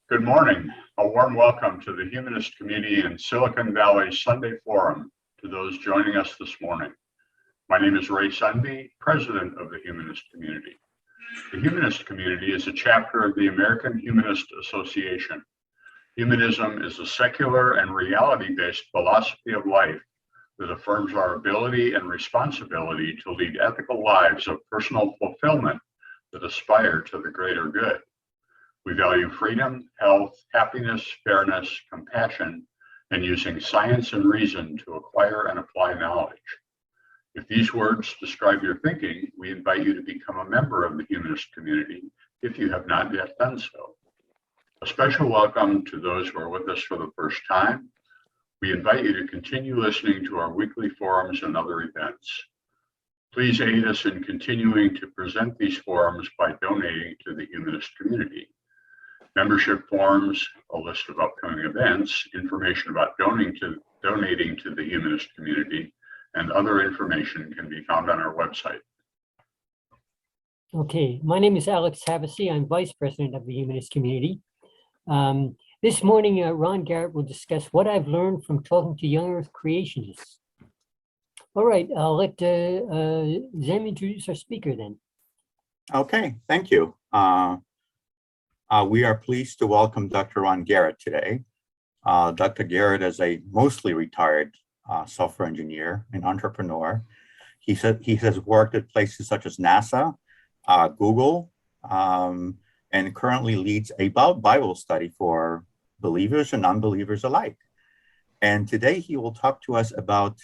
Good morning. A warm welcome to the Humanist community in Silicon Valley Sunday Forum to those joining us this morning. My name is Ray Sunby, president of the Humanist community. The Humanist community is a chapter of the American Humanist Association. Humanism is a secular and reality-based philosophy of life that affirms our ability and responsibility to lead ethical lives of personal fulfillment that aspire to the greater good. We value freedom, health, happiness, fairness, compassion, and using science and reason to acquire and apply knowledge. If these words describe your thinking, we invite you to become a member of the Humanist community if you have not yet done so. A special welcome to those who are with us for the first time. We invite you to continue listening to our weekly forums and other events. Please aid us in continuing to present these forums by donating to the Humanist community. Membership forms, a list of upcoming events, information about donating to the Humanist community, and other information can be found on our website. Okay, my name is Alex Havasi. I'm vice president of the Humanist community. This morning, Ron Garret will discuss what I've learned from talking to Young-Earth Creationists. All right, I'll let Zem introduce our speaker then. Okay, thank you. We are pleased to welcome Dr. Ron Garret today. Dr. Garret is a mostly retired software engineer and entrepreneur. He has worked at places such as NASA, Google, and currently leads a Bible study for believers and unbelievers alike. And today he will talk to us about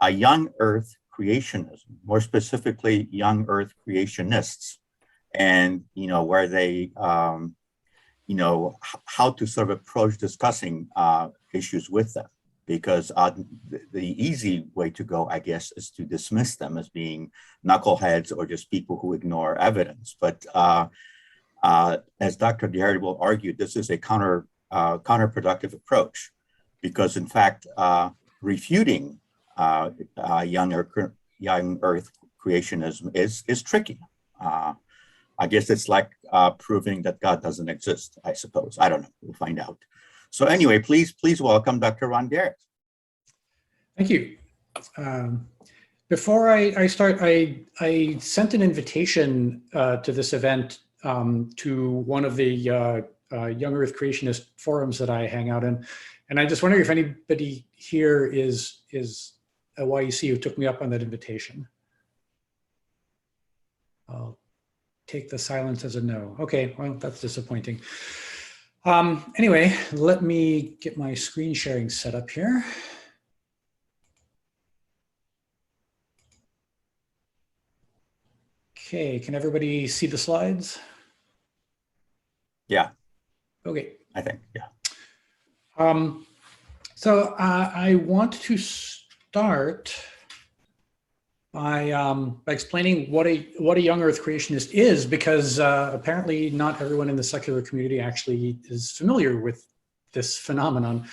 a Young-Earth Creationism, more specifically Young-Earth Creationists, and where they how to sort of approach discussing issues with them, because the easy way to go, I guess, is to dismiss them as being knuckleheads or just people who ignore evidence. But as Dr. Garret will argue, this is a counterproductive approach, because in fact, refuting Young-Earth creationism is tricky. I guess it's like proving that God doesn't exist, I suppose. I don't know, we'll find out. So anyway, please welcome Dr. Ron Garret. Thank you. Before I start, I sent an invitation to this event to one of the Young-Earth Creationist forums that I hang out in. And I just wonder if anybody here is a YEC who took me up on that invitation. I'll take the silence as a no. Okay, well, that's disappointing. Anyway, let me get my screen sharing set up here. Okay, can everybody see the slides? Yeah. Okay. I think, yeah. So I want to start by explaining what a Young-Earth creationist is, because apparently not everyone in the secular community actually is familiar with this phenomenon.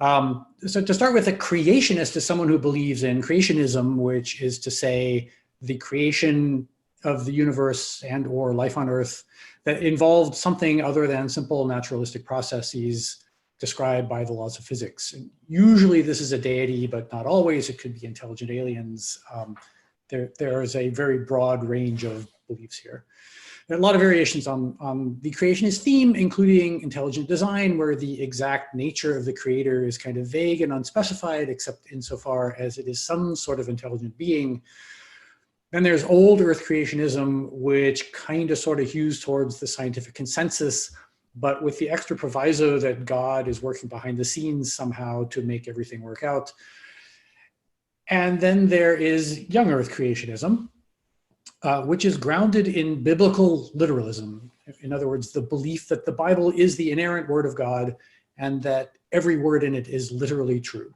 So to start with, a creationist is someone who believes in creationism, which is to say the creation of the universe and or life on Earth that involved something other than simple naturalistic processes described by the laws of physics. And usually this is a deity, but not always. It could be intelligent aliens. There is a very broad range of beliefs here. There are a lot of variations on the creationist theme, including intelligent design, where the exact nature of the creator is kind of vague and unspecified, except insofar as it is some sort of intelligent being. Then there's old Earth creationism, which kind of sort of hews towards the scientific consensus, but with the extra proviso that God is working behind the scenes somehow to make everything work out. And then there is Young-Earth creationism, which is grounded in biblical literalism. In other words, the belief that the Bible is the inerrant word of God and that every word in it is literally true.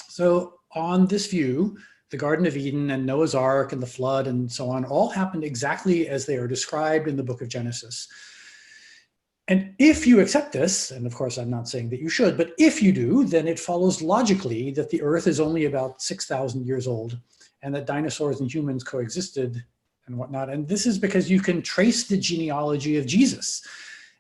So on this view, the Garden of Eden and Noah's Ark and the flood and so on all happened exactly as they are described in the book of Genesis. And if you accept this, and of course I'm not saying that you should, but if you do, then it follows logically that the Earth is only about 6,000 years old and that dinosaurs and humans coexisted and whatnot. And this is because you can trace the genealogy of Jesus.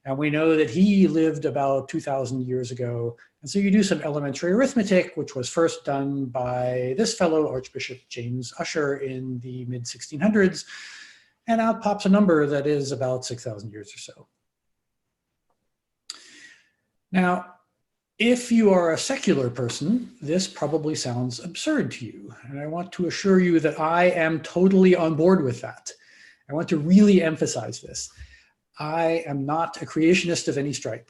And we know that he lived about 2,000 years ago. And so you do some elementary arithmetic, which was first done by this fellow, Archbishop James Ussher, in the mid-1600s. And out pops a number that is about 6,000 years or so. Now, if you are a secular person, this probably sounds absurd to you. And I want to assure you that I am totally on board with that. I want to really emphasize this. I am not a creationist of any stripe.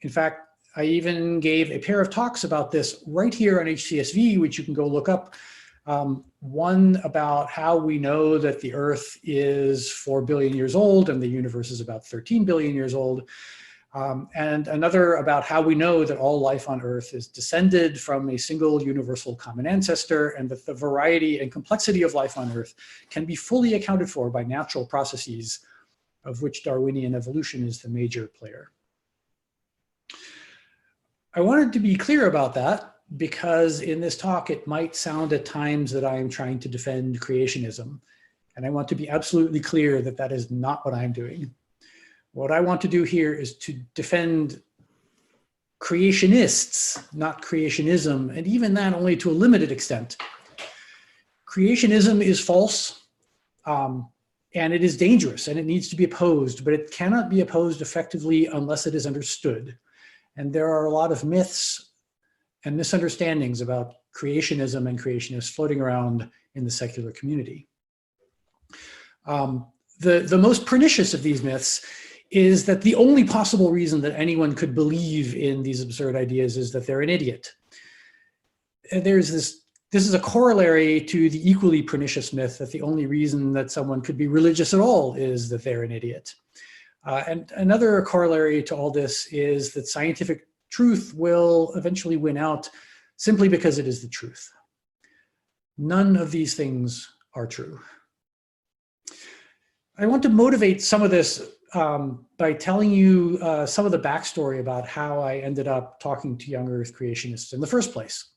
In fact, I even gave a pair of talks about this right here on HCSV, which you can go look up. One about how we know that the Earth is 4 billion years old and the universe is about 13 billion years old. And another about how we know that all life on Earth is descended from a single universal common ancestor, and that the variety and complexity of life on Earth can be fully accounted for by natural processes, of which Darwinian evolution is the major player. I wanted to be clear about that because in this talk, it might sound at times that I am trying to defend creationism. And I want to be absolutely clear that that is not what I'm doing. What I want to do here is to defend creationists, not creationism, and even that only to a limited extent. Creationism is false, and it is dangerous, and it needs to be opposed, but it cannot be opposed effectively unless it is understood. And there are a lot of myths and misunderstandings about creationism and creationists floating around in the secular community. The most pernicious of these myths is that the only possible reason that anyone could believe in these absurd ideas is that they're an idiot. And this is a corollary to the equally pernicious myth that the only reason that someone could be religious at all is that they're an idiot. And another corollary to all this is that scientific truth will eventually win out simply because it is the truth. None of these things are true. I want to motivate some of this by telling you some of the backstory about how I ended up talking to Young-Earth creationists in the first place.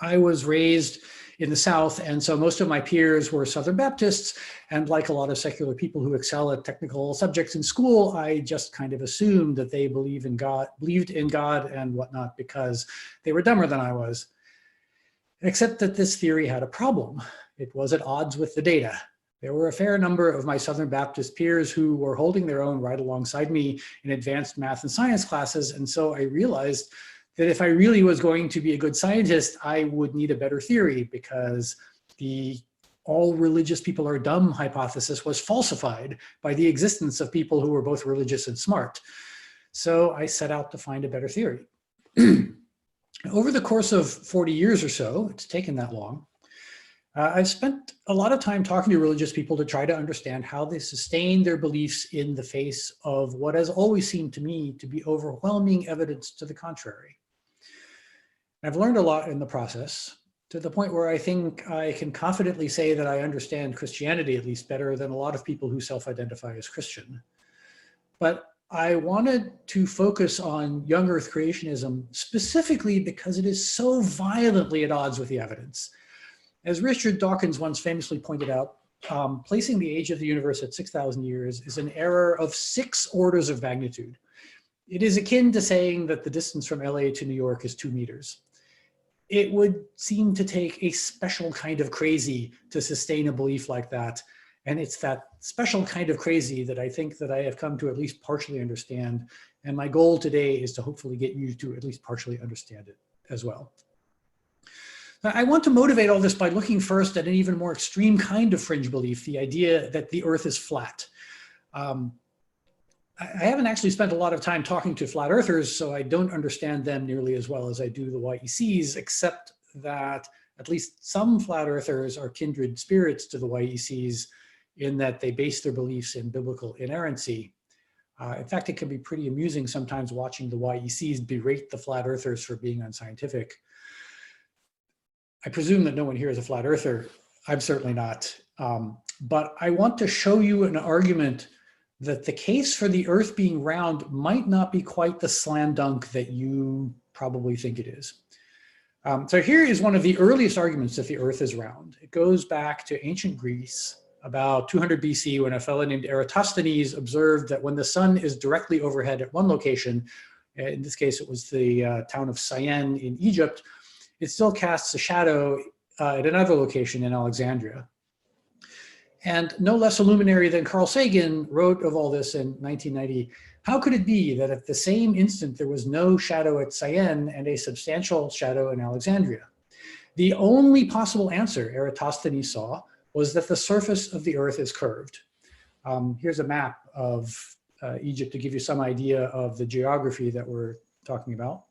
I was raised in the South, and so most of my peers were Southern Baptists, and like a lot of secular people who excel at technical subjects in school, I just kind of assumed that they believed in God and whatnot because they were dumber than I was. Except that this theory had a problem. It was at odds with the data. There were a fair number of my Southern Baptist peers who were holding their own right alongside me in advanced math and science classes. And so I realized that if I really was going to be a good scientist, I would need a better theory because the all religious people are dumb hypothesis was falsified by the existence of people who were both religious and smart. So I set out to find a better theory. Over the course of 40 years or so, it's taken that long, I've spent a lot of time talking to religious people to try to understand how they sustain their beliefs in the face of what has always seemed to me to be overwhelming evidence to the contrary. I've learned a lot in the process, to the point where I think I can confidently say that I understand Christianity at least better than a lot of people who self-identify as Christian. But I wanted to focus on Young-Earth creationism specifically because it is so violently at odds with the evidence. As Richard Dawkins once famously pointed out, placing the age of the universe at 6,000 years is an error of 6 orders of magnitude. It is akin to saying that the distance from LA to New York is 2 meters. It would seem to take a special kind of crazy to sustain a belief like that. And it's that special kind of crazy that I think that I have come to at least partially understand. And my goal today is to hopefully get you to at least partially understand it as well. I want to motivate all this by looking first at an even more extreme kind of fringe belief, the idea that the Earth is flat. I haven't actually spent a lot of time talking to flat earthers, so I don't understand them nearly as well as I do the YECs, except that at least some flat earthers are kindred spirits to the YECs in that they base their beliefs in biblical inerrancy. In fact, it can be pretty amusing sometimes watching the YECs berate the flat earthers for being unscientific. I presume that no one here is a flat earther. I'm certainly not. But I want to show you an argument that the case for the Earth being round might not be quite the slam dunk that you probably think it is. So here is one of the earliest arguments that the Earth is round. It goes back to ancient Greece. about 200 BC, when a fellow named Eratosthenes observed that when the sun is directly overhead at one location, in this case it was the town of Syene in Egypt, it still casts a shadow at another location in Alexandria. And no less a luminary than Carl Sagan wrote of all this in 1990. How could it be that at the same instant there was no shadow at Syene and a substantial shadow in Alexandria? The only possible answer Eratosthenes saw was that the surface of the earth is curved. Here's a map of Egypt to give you some idea of the geography that we're talking about.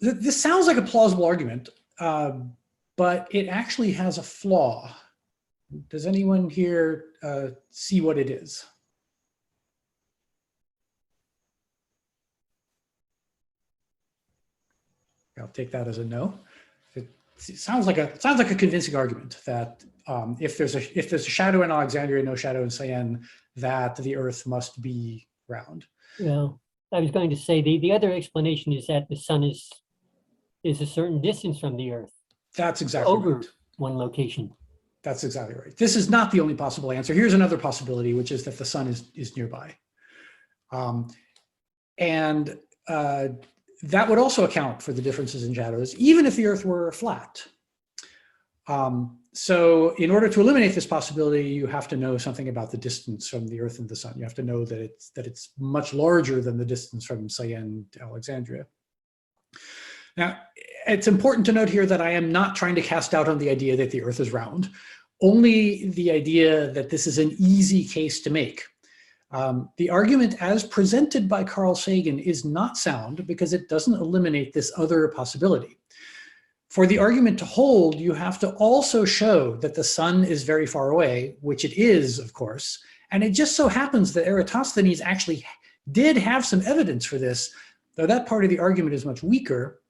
This sounds like a plausible argument, but it actually has a flaw. Does anyone here see what it is? I'll take that as a no. It sounds like a convincing argument that if there's a shadow in Alexandria, no shadow in Syene, that the Earth must be round. Well, I was going to say the other explanation is that the sun is a certain distance from the Earth. That's exactly over right. one location. That's exactly right. This is not the only possible answer. Here's another possibility, which is that the sun is nearby. That would also account for the differences in shadows, even if the Earth were flat. So in order to eliminate this possibility, you have to know something about the distance from the Earth and the sun. You have to know that it's much larger than the distance from Syene to Alexandria. Now, it's important to note here that I am not trying to cast doubt on the idea that the Earth is round, only the idea that this is an easy case to make. The argument as presented by Carl Sagan is not sound because it doesn't eliminate this other possibility. For the argument to hold, you have to also show that the sun is very far away, which it is, of course. And it just so happens that Eratosthenes actually did have some evidence for this, though that part of the argument is much weaker.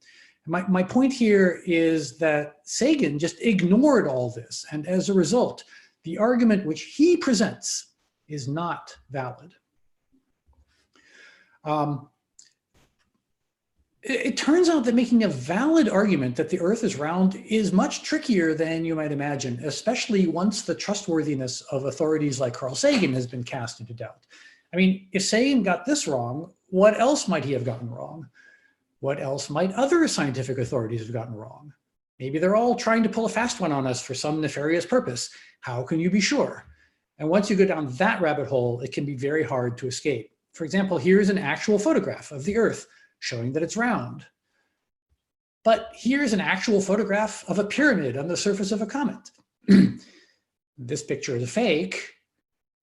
My point here is that Sagan just ignored all this. And as a result, the argument which he presents is not valid. It turns out that making a valid argument that the Earth is round is much trickier than you might imagine, especially once the trustworthiness of authorities like Carl Sagan has been cast into doubt. I mean, if Sagan got this wrong, what else might he have gotten wrong? What else might other scientific authorities have gotten wrong? Maybe they're all trying to pull a fast one on us for some nefarious purpose. How can you be sure? And once you go down that rabbit hole, it can be very hard to escape. For example, here's an actual photograph of the Earth showing that it's round. But here's an actual photograph of a pyramid on the surface of a comet. This picture is a fake,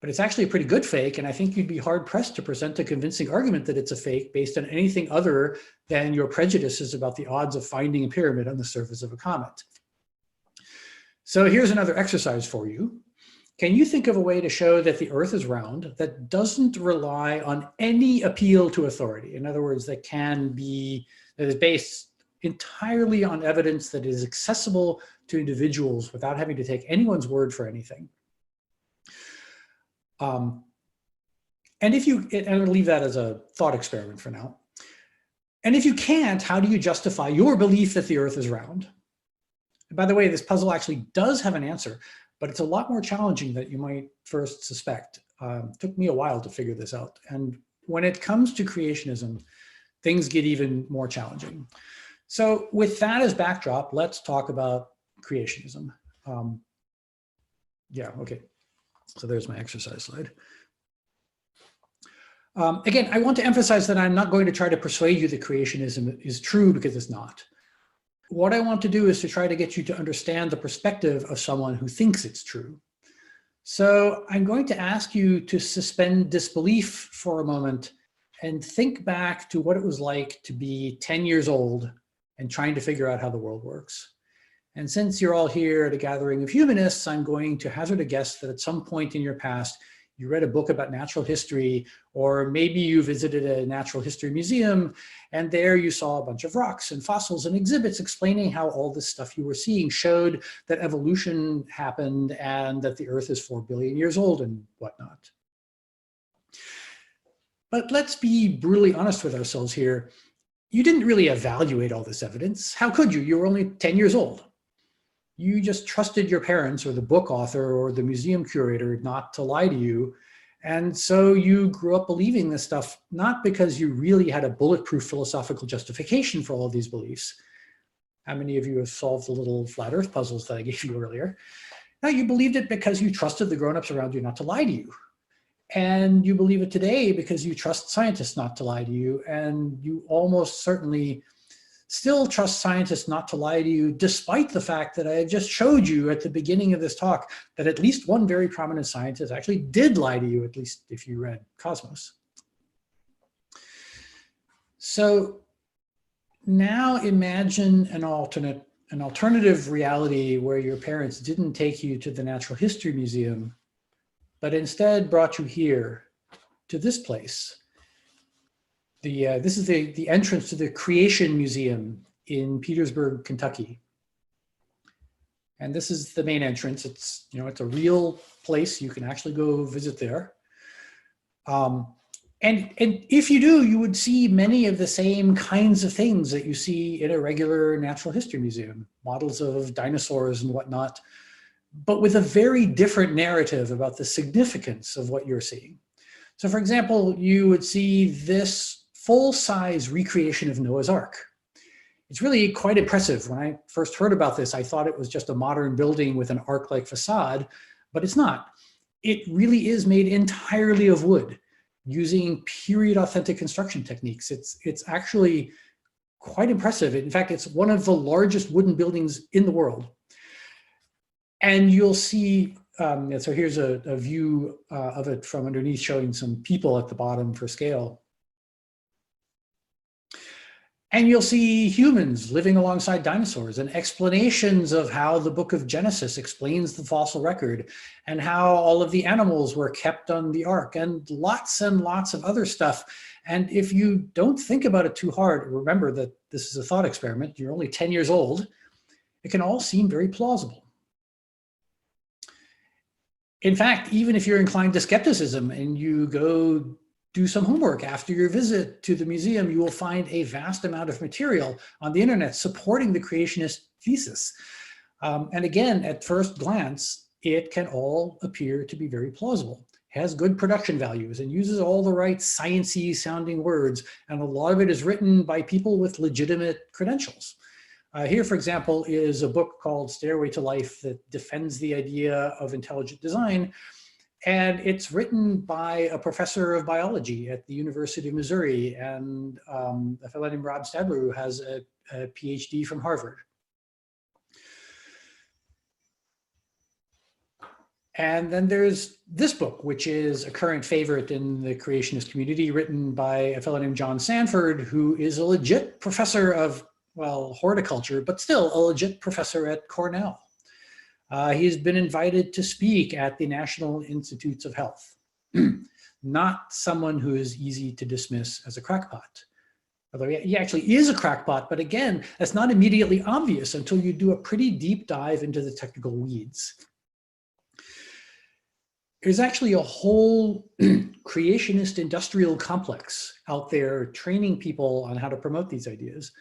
but it's actually a pretty good fake, and I think you'd be hard-pressed to present a convincing argument that it's a fake based on anything other than your prejudices about the odds of finding a pyramid on the surface of a comet. So here's another exercise for you. Can you think of a way to show that the Earth is round that doesn't rely on any appeal to authority? In other words, that is based entirely on evidence that is accessible to individuals without having to take anyone's word for anything. And I'll leave that as a thought experiment for now. And if you can't, how do you justify your belief that the Earth is round? And by the way, this puzzle actually does have an answer, but it's a lot more challenging than you might first suspect. It took me a while to figure this out. And when it comes to creationism, things get even more challenging. So with that as backdrop, let's talk about creationism. Yeah, okay. So there's my exercise slide. Again, I want to emphasize that I'm not going to try to persuade you that creationism is true, because it's not. What I want to do is to try to get you to understand the perspective of someone who thinks it's true. So I'm going to ask you to suspend disbelief for a moment and think back to what it was like to be 10 years old and trying to figure out how the world works. And since you're all here at a gathering of humanists, I'm going to hazard a guess that at some point in your past, you read a book about natural history, or maybe you visited a natural history museum, and there you saw a bunch of rocks and fossils and exhibits explaining how all this stuff you were seeing showed that evolution happened and that the Earth is 4 billion years old and whatnot. But let's be brutally honest with ourselves here. you didn't really evaluate all this evidence. How could you? You were only 10 years old. You just trusted your parents or the book author or the museum curator not to lie to you. And so you grew up believing this stuff, not because you really had a bulletproof philosophical justification for all of these beliefs. How many of you have solved the little flat earth puzzles that I gave you earlier? No, you believed it because you trusted the grown-ups around you not to lie to you. And you believe it today because you trust scientists not to lie to you. And you almost certainly still trust scientists not to lie to you, despite the fact that I just showed you at the beginning of this talk that at least one very prominent scientist actually did lie to you, at least if you read Cosmos. So now imagine an alternative reality where your parents didn't take you to the Natural History Museum, but instead brought you here to this place. This is the entrance to the Creation Museum in Petersburg, Kentucky. And this is the main entrance. It's, it's a real place. You can actually go visit there. And if you do, you would see many of the same kinds of things that you see in a regular natural history museum, models of dinosaurs and whatnot, but with a very different narrative about the significance of what you're seeing. So for example, you would see this full-size recreation of Noah's Ark. It's really quite impressive. When I first heard about this, I thought it was just a modern building with an ark-like facade, but it's not. It really is made entirely of wood, using period authentic construction techniques. It's actually quite impressive. In fact, it's one of the largest wooden buildings in the world. And you'll see, so here's a view of it from underneath, showing some people at the bottom for scale. And you'll see humans living alongside dinosaurs and explanations of how the book of Genesis explains the fossil record and how all of the animals were kept on the ark and lots of other stuff. And if you don't think about it too hard, remember that this is a thought experiment, you're only 10 years old, it can all seem very plausible. In fact, even if you're inclined to skepticism and you go do some homework after your visit to the museum, you will find a vast amount of material on the internet supporting the creationist thesis. And again, at first glance, it can all appear to be very plausible, has good production values and uses all the right sciencey sounding words. And a lot of it is written by people with legitimate credentials. Here, for example, is a book called Stairway to Life that defends the idea of intelligent design. And it's written by a professor of biology at the University of Missouri and a fellow named Rob Stadler, who has a PhD from Harvard. And then there's this book, which is a current favorite in the creationist community, written by a fellow named John Sanford, who is a legit professor of, well, horticulture, but still a legit professor at Cornell. He's been invited to speak at the National Institutes of Health. Not someone who is easy to dismiss as a crackpot. Although he actually is a crackpot, but again, that's not immediately obvious until you do a pretty deep dive into the technical weeds. There's actually a whole creationist industrial complex out there training people on how to promote these ideas.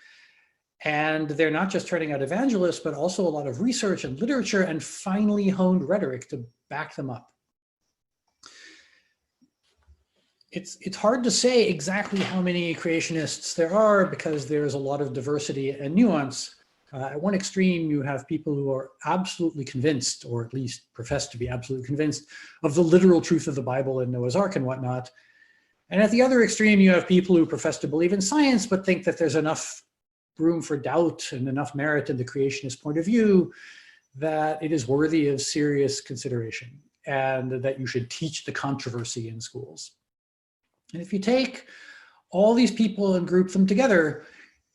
And they're not just turning out evangelists, but also a lot of research and literature and finely honed rhetoric to back them up. It's hard to say exactly how many creationists there are because there's a lot of diversity and nuance. At one extreme, you have people who are absolutely convinced, or at least profess to be absolutely convinced, of the literal truth of the Bible and Noah's Ark and whatnot. And at the other extreme, you have people who profess to believe in science, but think that there's enough room for doubt and enough merit in the creationist point of view that it is worthy of serious consideration and that you should teach the controversy in schools. And if you take all these people and group them together,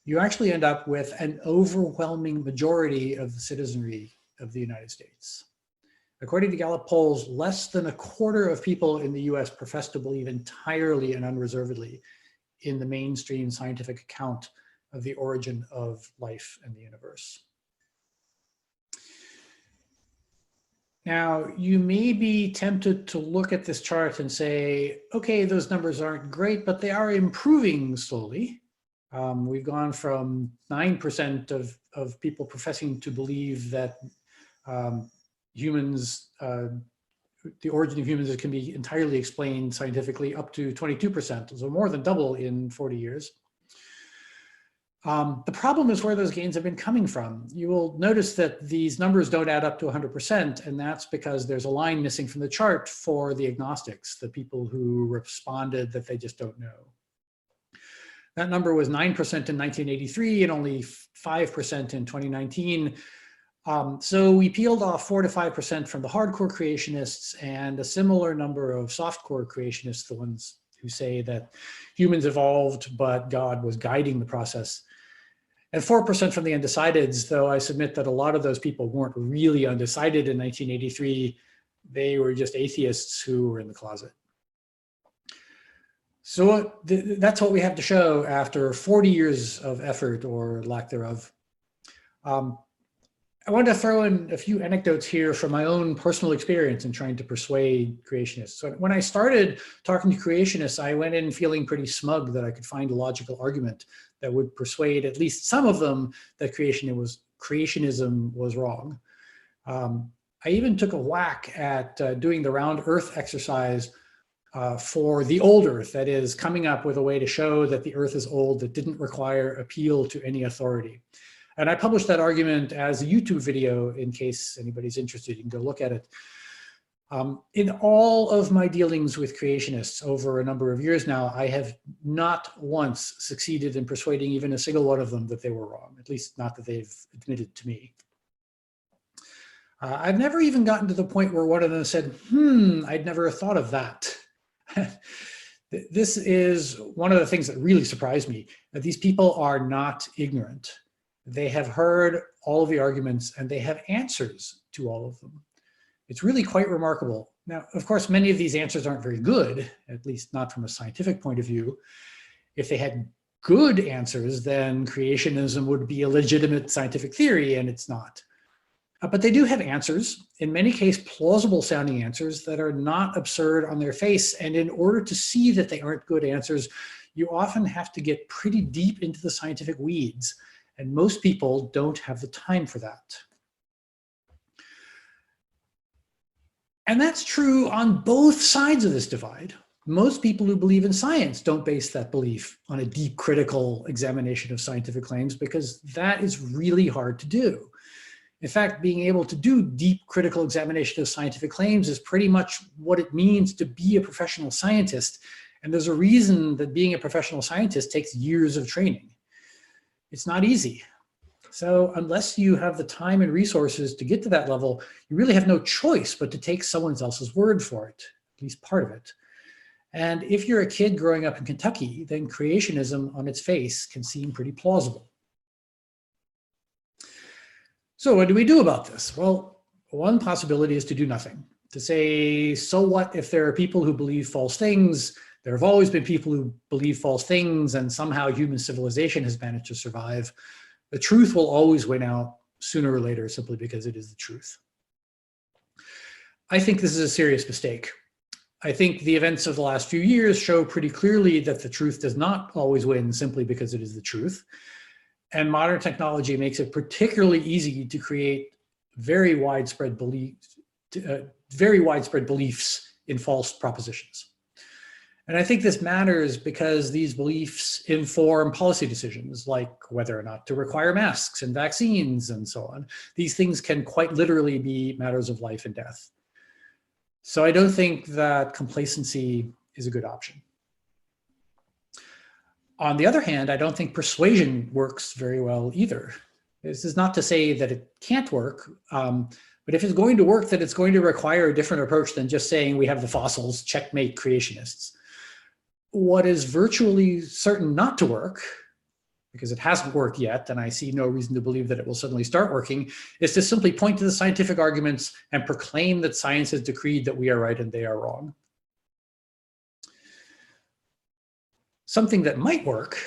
you actually end up with an overwhelming majority of the citizenry of the United States. According to Gallup polls, less than a quarter of people in the US profess to believe entirely and unreservedly in the mainstream scientific account of the origin of life and the universe. Now, you may be tempted to look at this chart and say, okay, those numbers aren't great, but they are improving slowly. We've gone from 9% of people professing to believe that humans, the origin of humans can be entirely explained scientifically, up to 22%, so more than double in 40 years. The problem is where those gains have been coming from. You will notice that these numbers don't add up to 100%, and that's because there's a line missing from the chart for the agnostics, the people who responded that they just don't know. That number was 9% in 1983 and only 5% in 2019. So we peeled off 4 to 5% from the hardcore creationists and a similar number of softcore creationists, the ones who say that humans evolved, but God was guiding the process. And 4% from the undecideds, though I submit that a lot of those people weren't really undecided in 1983. They were just atheists who were in the closet. So that's what we have to show after 40 years of effort or lack thereof. I wanted to throw in a few anecdotes here from my own personal experience in trying to persuade creationists. So when I started talking to creationists, I went in feeling pretty smug that I could find a logical argument that would persuade at least some of them that creationism was wrong. I even took a whack at doing the round earth exercise for the old earth, that is coming up with a way to show that the earth is old that didn't require appeal to any authority. And I published that argument as a YouTube video in case anybody's interested, you can go look at it. In all of my dealings with creationists over a number of years now, I have not once succeeded in persuading even a single one of them that they were wrong, at least not that they've admitted to me. I've never even gotten to the point where one of them said, I'd never thought of that. This is one of the things that really surprised me, that these people are not ignorant. They have heard all of the arguments and they have answers to all of them. It's really quite remarkable. Now, of course, many of these answers aren't very good, at least not from a scientific point of view. If they had good answers, then creationism would be a legitimate scientific theory, and it's not. But they do have answers, in many cases plausible sounding answers that are not absurd on their face. And in order to see that they aren't good answers, you often have to get pretty deep into the scientific weeds. And most people don't have the time for that. And that's true on both sides of this divide. Most people who believe in science don't base that belief on a deep critical examination of scientific claims, because that is really hard to do. In fact, being able to do deep critical examination of scientific claims is pretty much what it means to be a professional scientist. And there's a reason that being a professional scientist takes years of training. It's not easy. So unless you have the time and resources to get to that level, you really have no choice but to take someone else's word for it, at least part of it. And if you're a kid growing up in Kentucky, then creationism on its face can seem pretty plausible. So what do we do about this? Well, one possibility is to do nothing. To say, so what if there are people who believe false things? There have always been people who believe false things, and somehow human civilization has managed to survive. The truth will always win out sooner or later, simply because it is the truth. I think this is a serious mistake. I think the events of the last few years show pretty clearly that the truth does not always win simply because it is the truth. And modern technology makes it particularly easy to create very widespread beliefs in false propositions. And I think this matters because these beliefs inform policy decisions, like whether or not to require masks and vaccines and so on. These things can quite literally be matters of life and death. So I don't think that complacency is a good option. On the other hand, I don't think persuasion works very well either. This is not to say that it can't work, but if it's going to work, then it's going to require a different approach than just saying we have the fossils, checkmate creationists. What is virtually certain not to work, because it hasn't worked yet, and I see no reason to believe that it will suddenly start working, is to simply point to the scientific arguments and proclaim that science has decreed that we are right and they are wrong. Something that might work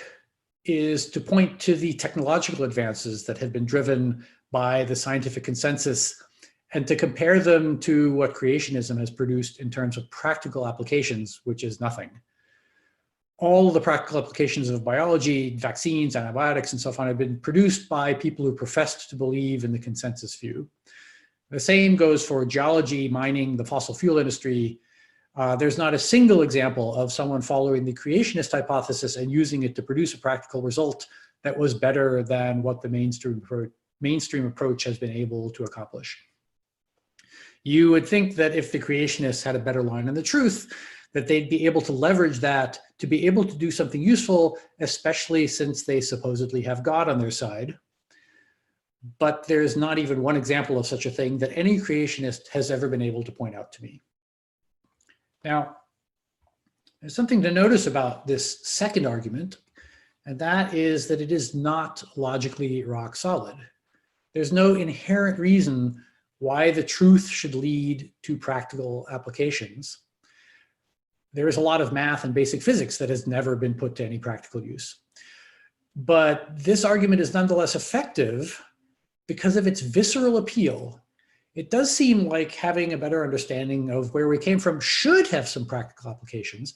is to point to the technological advances that have been driven by the scientific consensus and to compare them to what creationism has produced in terms of practical applications, which is nothing. all the practical applications of biology, vaccines, antibiotics, and so on have been produced by people who professed to believe in the consensus view. The same goes for geology, mining, the fossil fuel industry. There's not a single example of someone following the creationist hypothesis and using it to produce a practical result that was better than what the mainstream approach has been able to accomplish. You would think that if the creationists had a better line on the truth, that they'd be able to leverage that to be able to do something useful, especially since they supposedly have God on their side. But there's not even one example of such a thing that any creationist has ever been able to point out to me. Now, there's something to notice about this second argument, and that is that it is not logically rock solid. There's no inherent reason why the truth should lead to practical applications. There is a lot of math and basic physics that has never been put to any practical use. But this argument is nonetheless effective because of its visceral appeal. It does seem like having a better understanding of where we came from should have some practical applications.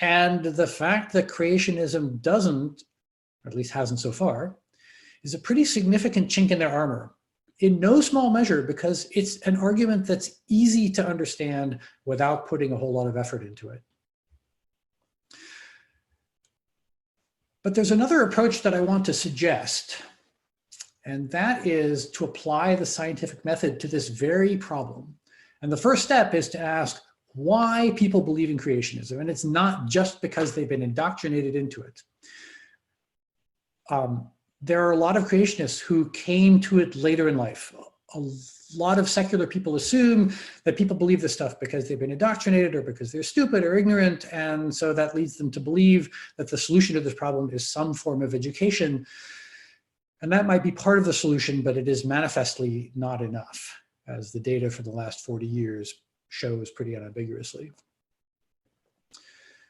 And the fact that creationism doesn't, or at least hasn't so far, is a pretty significant chink in their armor. In no small measure because it's an argument that's easy to understand without putting a whole lot of effort into it. But there's another approach that I want to suggest, and that is to apply the scientific method to this very problem. And the first step is to ask why people believe in creationism, and it's not just because they've been indoctrinated into it. There are a lot of creationists who came to it later in life. A lot of secular people assume that people believe this stuff because they've been indoctrinated or because they're stupid or ignorant, and so that leads them to believe that the solution to this problem is some form of education. And that might be part of the solution, but it is manifestly not enough, as the data for the last 40 years shows pretty unambiguously.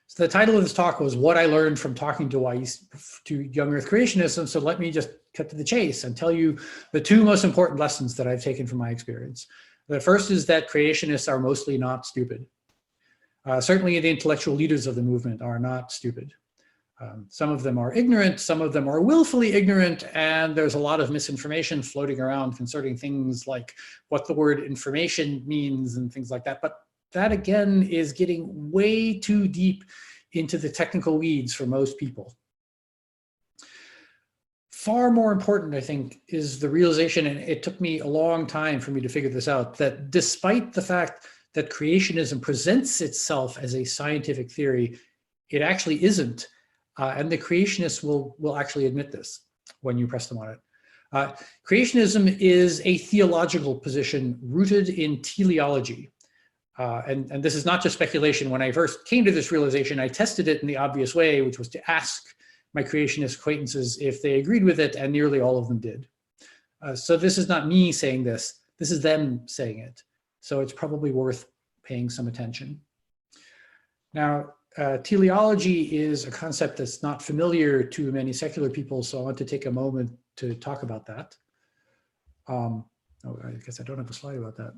So the title of this talk was What I Learned from Talking to Young-Earth Creationism. So let me just cut to the chase and tell you the two most important lessons that I've taken from my experience. The first is that creationists are mostly not stupid. Certainly the intellectual leaders of the movement are not stupid. Some of them are ignorant, some of them are willfully ignorant, and there's a lot of misinformation floating around concerning things like what the word information means and things like that. But that again is getting way too deep into the technical weeds for most people. Far more important, I think, is the realization, and it took me a long time for me to figure this out, that despite the fact that creationism presents itself as a scientific theory, it actually isn't. And the creationists will actually admit this when you press them on it. Creationism is a theological position rooted in teleology. And this is not just speculation. When I first came to this realization, I tested it in the obvious way, which was to ask my creationist acquaintances if they agreed with it, and nearly all of them did. So this is not me saying this is them saying it. So it's probably worth paying some attention. Now, teleology is a concept that's not familiar to many secular people, so I want to take a moment to talk about that. Oh, I guess I don't have a slide about that.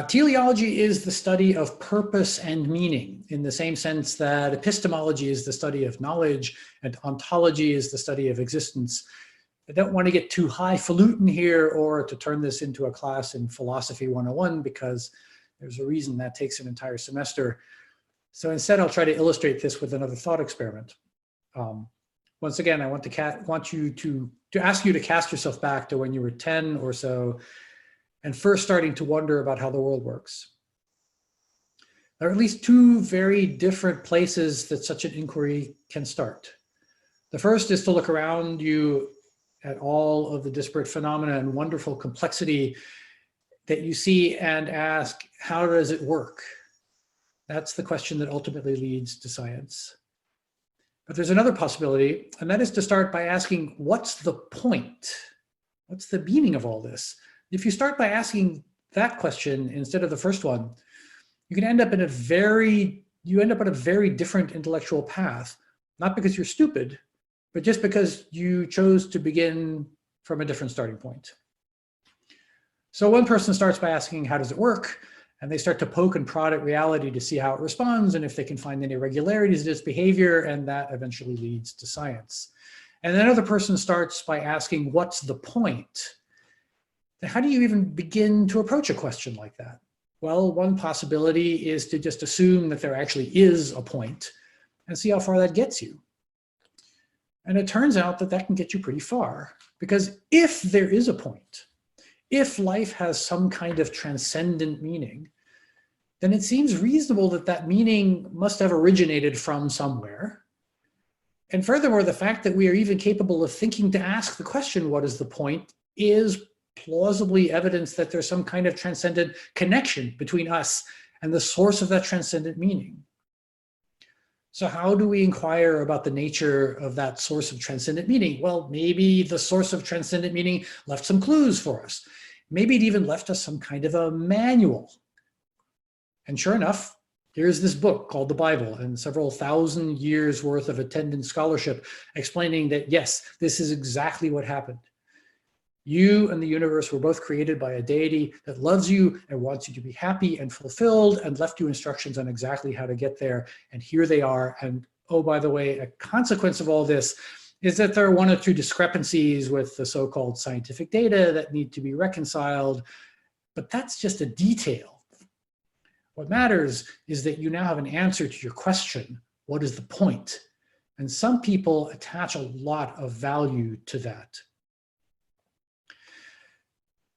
Teleology is the study of purpose and meaning, in the same sense that epistemology is the study of knowledge and ontology is the study of existence. I don't want to get too highfalutin here or to turn this into a class in Philosophy 101 because there's a reason that takes an entire semester. So instead, I'll try to illustrate this with another thought experiment. Once again, I want to ask you to cast yourself back to when you were 10 or so and first starting to wonder about how the world works. There are at least two very different places that such an inquiry can start. The first is to look around you at all of the disparate phenomena and wonderful complexity that you see and ask, how does it work? That's the question that ultimately leads to science. But there's another possibility, and that is to start by asking, what's the point? What's the meaning of all this? If you start by asking that question instead of the first one, you can end up in a very different intellectual path, not because you're stupid, but just because you chose to begin from a different starting point. So one person starts by asking, how does it work? And they start to poke and prod at reality to see how it responds and if they can find any irregularities in its behavior, and that eventually leads to science. And then another person starts by asking, what's the point? How do you even begin to approach a question like that? Well, one possibility is to just assume that there actually is a point and see how far that gets you. And it turns out that that can get you pretty far, because if there is a point, if life has some kind of transcendent meaning, then it seems reasonable that that meaning must have originated from somewhere. And furthermore, the fact that we are even capable of thinking to ask the question, what is the point, is plausibly evidence that there's some kind of transcendent connection between us and the source of that transcendent meaning. So how do we inquire about the nature of that source of transcendent meaning? Well, maybe the source of transcendent meaning left some clues for us. Maybe it even left us some kind of a manual. And sure enough, here's this book called the Bible and several thousand years worth of attendant scholarship explaining that, yes, this is exactly what happened. You and the universe were both created by a deity that loves you and wants you to be happy and fulfilled and left you instructions on exactly how to get there. And here they are. And oh, by the way, a consequence of all this is that there are one or two discrepancies with the so-called scientific data that need to be reconciled. But that's just a detail. What matters is that you now have an answer to your question, what is the point? And some people attach a lot of value to that.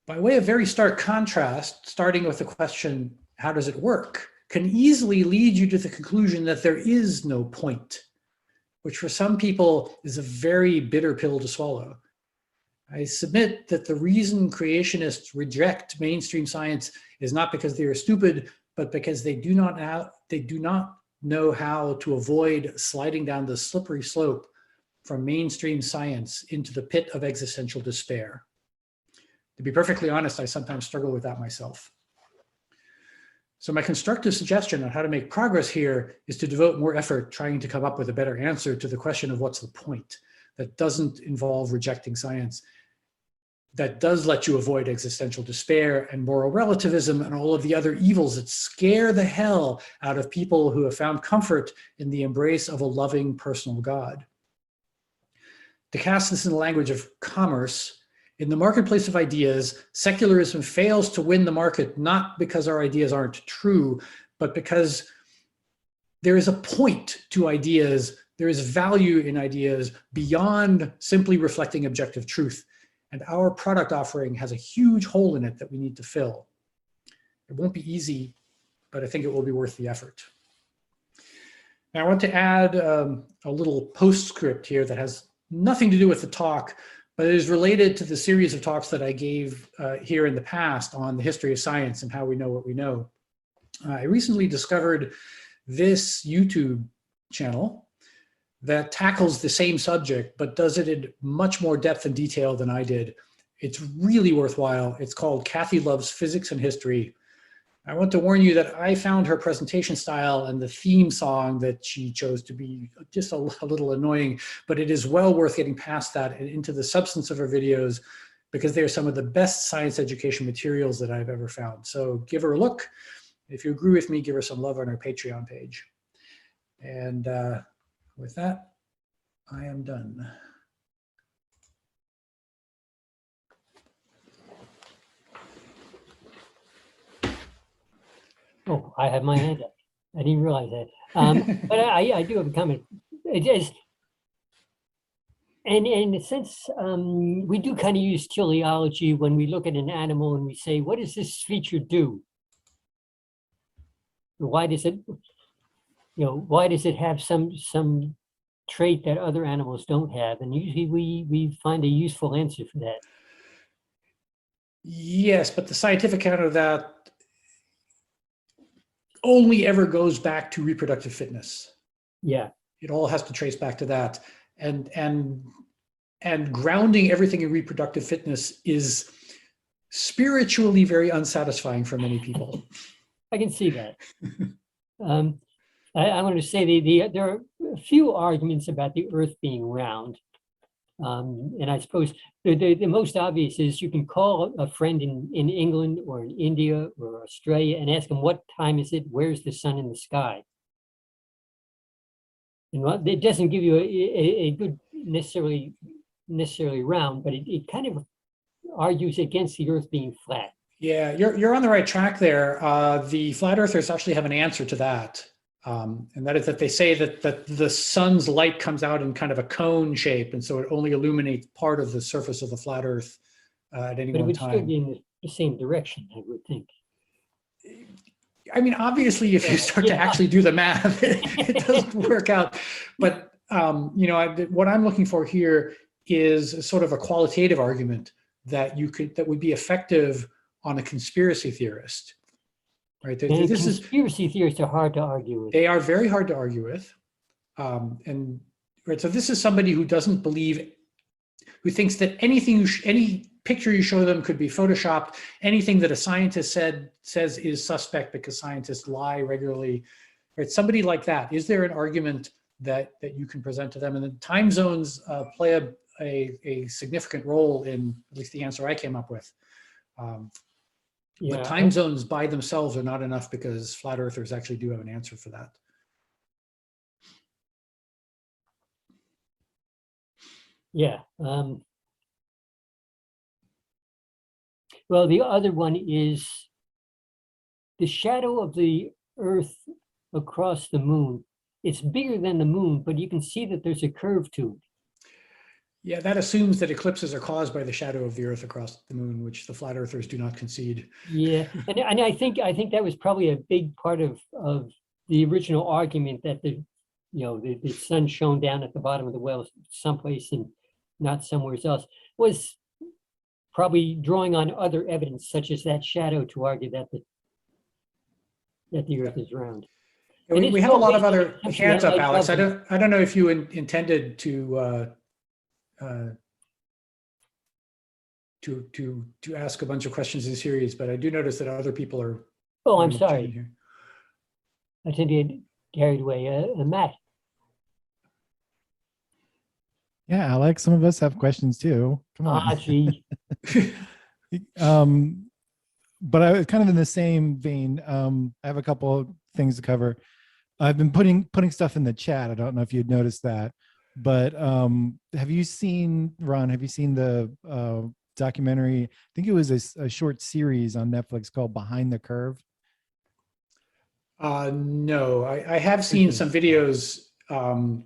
By way of very stark contrast, starting with the question, how does it work, can easily lead you to the conclusion that there is no point, which for some people is a very bitter pill to swallow. I submit that the reason creationists reject mainstream science is not because they are stupid, but because they do not know how to avoid sliding down the slippery slope from mainstream science into the pit of existential despair. To be perfectly honest, I sometimes struggle with that myself. So my constructive suggestion on how to make progress here is to devote more effort trying to come up with a better answer to the question of what's the point that doesn't involve rejecting science, that does let you avoid existential despair and moral relativism and all of the other evils that scare the hell out of people who have found comfort in the embrace of a loving personal God. To cast this in the language of commerce, in the marketplace of ideas, secularism fails to win the market, not because our ideas aren't true, but because there is a point to ideas, there is value in ideas beyond simply reflecting objective truth. And our product offering has a huge hole in it that we need to fill. It won't be easy, but I think it will be worth the effort. Now I want to add a little postscript here that has nothing to do with the talk, but it is related to the series of talks that I gave here in the past on the history of science and how we know what we know. I recently discovered this YouTube channel that tackles the same subject, but does it in much more depth and detail than I did. It's really worthwhile. It's called Kathy Loves Physics and History. I want to warn you that I found her presentation style and the theme song that she chose to be just a little annoying, but it is well worth getting past that and into the substance of her videos because they are some of the best science education materials that I've ever found. So give her a look. If you agree with me, give her some love on her Patreon page. And with that, I am done. Oh, I have my hand up. I didn't realize that. But I do have a comment. It is, and in a sense, we do kind of use teleology when we look at an animal and we say, what does this feature do? Why does it, why does it have some trait that other animals don't have? And usually we find a useful answer for that. Yes, but the scientific counter of that only ever goes back to reproductive fitness. Yeah. It all has to trace back to that. And grounding everything in reproductive fitness is spiritually very unsatisfying for many people. I can see that. I want to say there are a few arguments about the Earth being round. And I suppose the most obvious is you can call a friend in England or in India or Australia and ask them what time is it, where's the sun in the sky? And it doesn't give you a good necessarily round, but it kind of argues against the Earth being flat. Yeah, you're on the right track there. The flat earthers actually have an answer to that. And that is that they say that the sun's light comes out in kind of a cone shape, and so it only illuminates part of the surface of the flat Earth at any But it one would still time. be in the same direction, I would think. I mean, obviously, if you start to actually do the math, it doesn't work out. But you know, what I'm looking for here is sort of a qualitative argument that would be effective on a conspiracy theorist. Right. And conspiracy theorists are hard to argue with. They are very hard to argue with. And right, so this is somebody who doesn't believe, who thinks that any picture you show them could be photoshopped. Anything that a scientist says is suspect because scientists lie regularly. Right, somebody like that. Is there an argument that you can present to them? And then time zones play a significant role in at least the answer I came up with. But time zones by themselves are not enough because flat earthers actually do have an answer for that. Yeah. Well, the other one is the shadow of the Earth across the moon. It's bigger than the moon, but you can see that there's a curve to it. Yeah, that assumes that eclipses are caused by the shadow of the Earth across the moon, which the flat earthers do not concede. Yeah, and I think that was probably a big part of the original argument that the sun shone down at the bottom of the well someplace and not somewhere else, was probably drawing on other evidence such as that shadow to argue that the Earth is round. Yeah, we have a lot of other hands up, Alex. I don't know if you intended to ask a bunch of questions in series, but I do notice that other people are. Oh, I'm sorry. Here. I tend to get carried away. Matt. Yeah, Alex, some of us have questions too. Come on. Gee. But I was kind of in the same vein. I have a couple of things to cover. I've been putting stuff in the chat. I don't know if you'd noticed that, but have you seen, Ron, have you seen the documentary? I think it was a short series on Netflix called Behind the Curve. No, I have seen some videos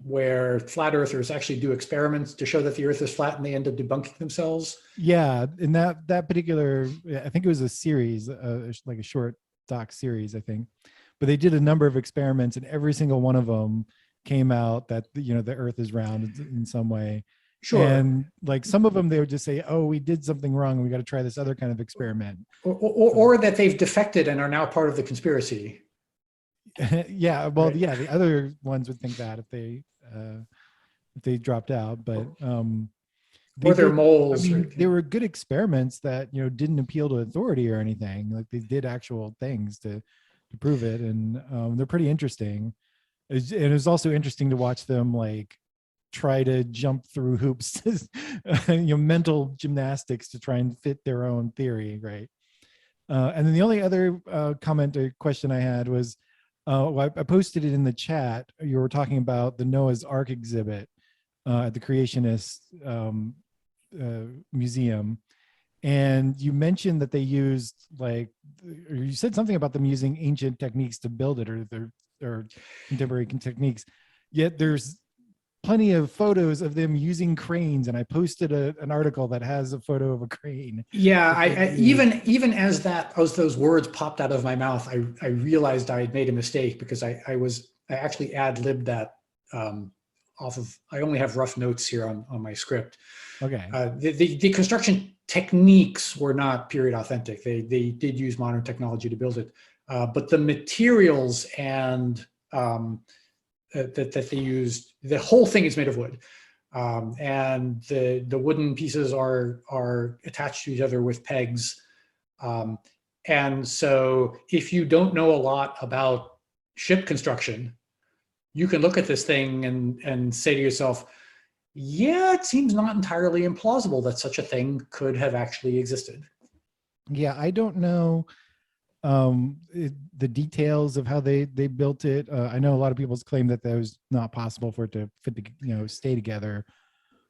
where flat earthers actually do experiments to show that the Earth is flat, and they end up debunking themselves. Yeah, in that particular, I think it was a series, like a short doc series, I think. But they did a number of experiments, and every single one of them came out that the Earth is round in some way. Sure. And like some of them, they would just say, "Oh, we did something wrong, and we got to try this other kind of experiment," or that they've defected and are now part of the conspiracy. Yeah, well, right. Yeah, the other ones would think that if they dropped out, but or they're moles. I mean, they were good experiments that didn't appeal to authority or anything. Like they did actual things to prove it, and they're pretty interesting. And it was also interesting to watch them like try to jump through hoops, mental gymnastics to try and fit their own theory, right? And then the only other comment or question I had was, I posted it in the chat. You were talking about the Noah's Ark exhibit at the Creationist Museum. And you mentioned that they used or you said something about them using ancient techniques to build it, or contemporary techniques. Yet there's plenty of photos of them using cranes, and I posted an article that has a photo of a crane. Yeah, even as those words popped out of my mouth, I realized I had made a mistake because I actually ad-libbed that off of. I only have rough notes here on my script. Okay. The construction techniques were not period authentic. They did use modern technology to build it, but the materials and that they used, the whole thing is made of wood, and the wooden pieces are attached to each other with pegs, and so if you don't know a lot about ship construction, you can look at this thing and say to yourself, Yeah, it seems not entirely implausible that such a thing could have actually existed. Yeah, I don't know the details of how they built it. I know a lot of people's claim that that was not possible for it to fit, stay together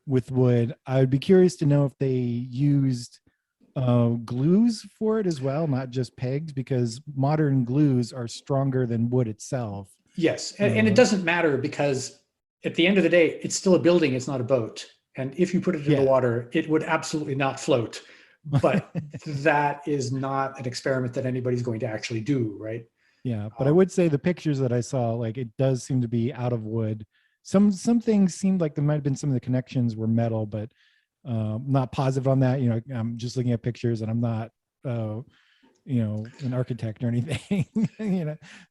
with wood. I would be curious to know if they used glues for it as well, not just pegs, because modern glues are stronger than wood itself. Yes, and it doesn't matter because at the end of the day, it's still a building, it's not a boat. And if you put it in the Yeah. water, it would absolutely not float. But that is not an experiment that anybody's going to actually do, right? Yeah, but I would say the pictures that I saw, like it does seem to be out of wood. Some things seemed like there might have been some of the connections were metal, but not positive on that. I'm just looking at pictures and I'm not, an architect or anything,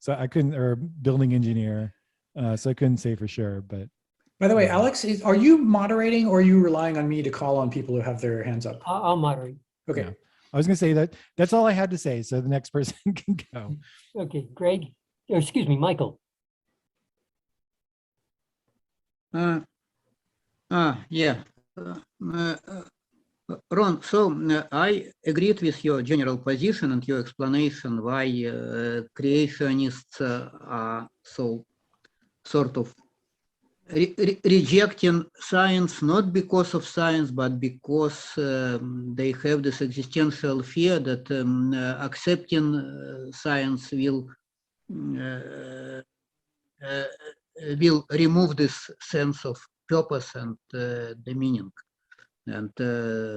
so I couldn't, or a building engineer, so I couldn't say for sure. But by the way, Alex, are you moderating or are you relying on me to call on people who have their hands up? I'll moderate. Okay. yeah. I was gonna say that's all I had to say. So the next person can go. Okay, Greg, or excuse me, Michael. Yeah. Ron, so I agreed with your general position and your explanation why creationists are so sort of rejecting science, not because of science, but because they have this existential fear that accepting science will remove this sense of purpose and the meaning. And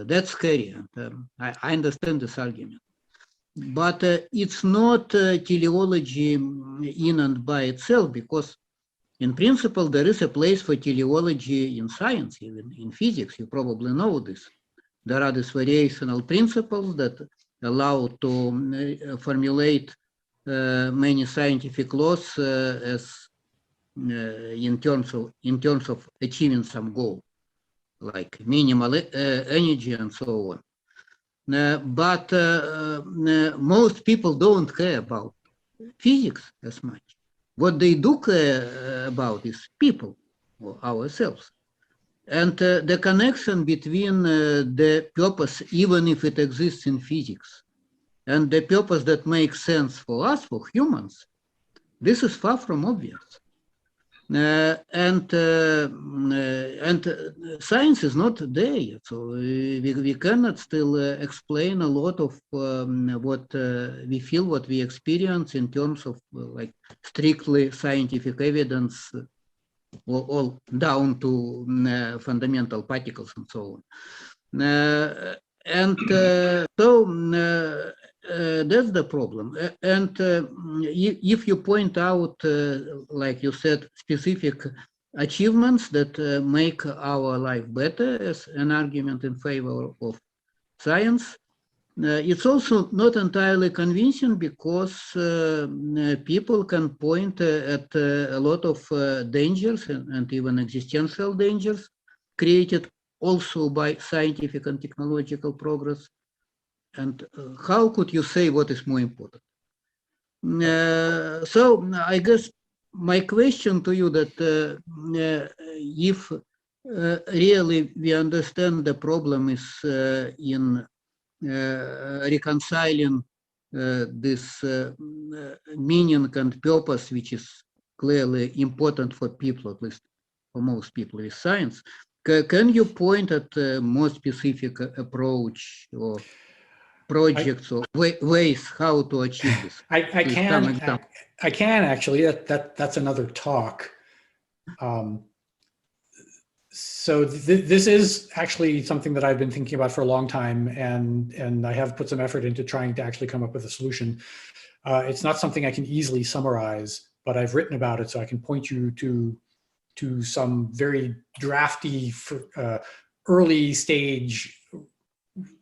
that's scary. And I understand this argument. But it's not teleology in and by itself, because in principle, there is a place for teleology in science, even in physics. You probably know this. There are these variational principles that allow to formulate many scientific laws as in terms of achieving some goal, like minimal energy and so on. But most people don't care about physics as much. What they do care about is people, or ourselves. And the connection between the purpose, even if it exists in physics, and the purpose that makes sense for us, for humans, this is far from obvious. And science is not there yet, so we cannot still explain a lot of what we feel, what we experience in terms of like strictly scientific evidence, all down to fundamental particles and so on. And so that's the problem. And if you point out, like you said, specific achievements that make our life better as an argument in favor of science, it's also not entirely convincing, because people can point at a lot of dangers and even existential dangers created also by scientific and technological progress. And how could you say what is more important? So I guess my question to you that if really we understand the problem is in reconciling this meaning and purpose, which is clearly important for people, at least for most people with science, can you point at a more specific approach or projects or ways how to achieve this? I can actually. That's another talk. So this is actually something that I've been thinking about for a long time, and I have put some effort into trying to actually come up with a solution. It's not something I can easily summarize, but I've written about it, so I can point you to some very drafty, early stage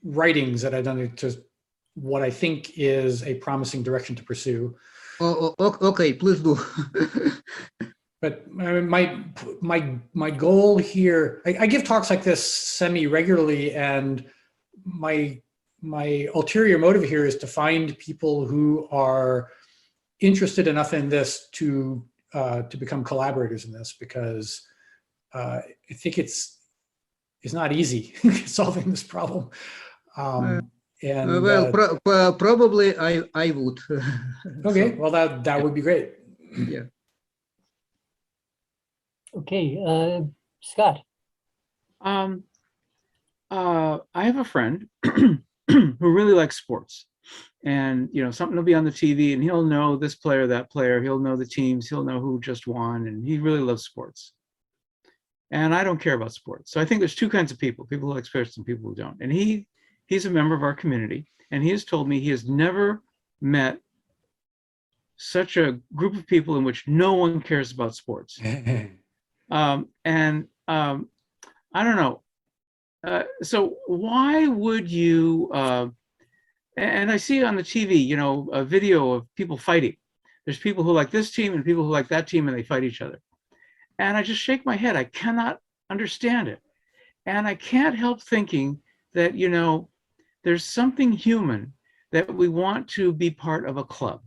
writings that I've done to what I think is a promising direction to pursue. Oh, okay, please do. But my goal here, I give talks like this semi-regularly, and my ulterior motive here is to find people who are interested enough in this to become collaborators in this, because I think it's is not easy solving this problem. And well, probably I would. okay, So, well that would be great. yeah. Okay, Scott. I have a friend who really likes sports, and something will be on the TV and he'll know this player, that player, he'll know the teams, he'll know who just won, and he really loves sports. And I don't care about sports. So I think there's two kinds of people who like sports and people who don't. And he's a member of our community, and he has told me he has never met such a group of people in which no one cares about sports. I don't know. So why would you, and I see on the TV, a video of people fighting. There's people who like this team and people who like that team, and they fight each other. And I just shake my head. I cannot understand it. And I can't help thinking that, there's something human that we want to be part of a club.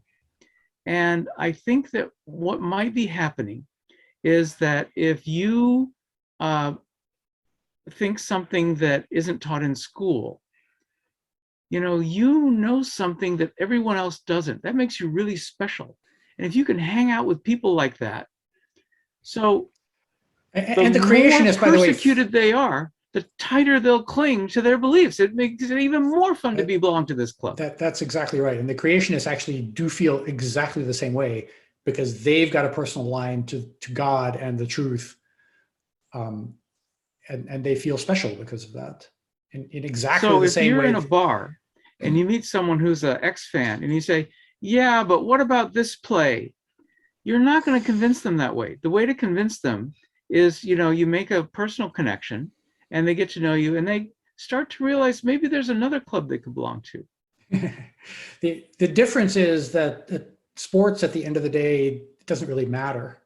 And I think that what might be happening is that if you think something that isn't taught in school, you know something that everyone else doesn't, that makes you really special. And if you can hang out with people like that, so and the creationists, by the way, persecuted they are, the tighter they'll cling to their beliefs. It makes it even more fun to belong to this club. That's exactly right. And the creationists actually do feel exactly the same way, because they've got a personal line to God and the truth. And they feel special because of that. In exactly the same way. So if you're in a bar and you meet someone who's an X fan and you say, yeah, but what about this play? You're not going to convince them that way. The way to convince them is, you make a personal connection and they get to know you and they start to realize maybe there's another club they could belong to. The difference is that sports at the end of the day doesn't really matter.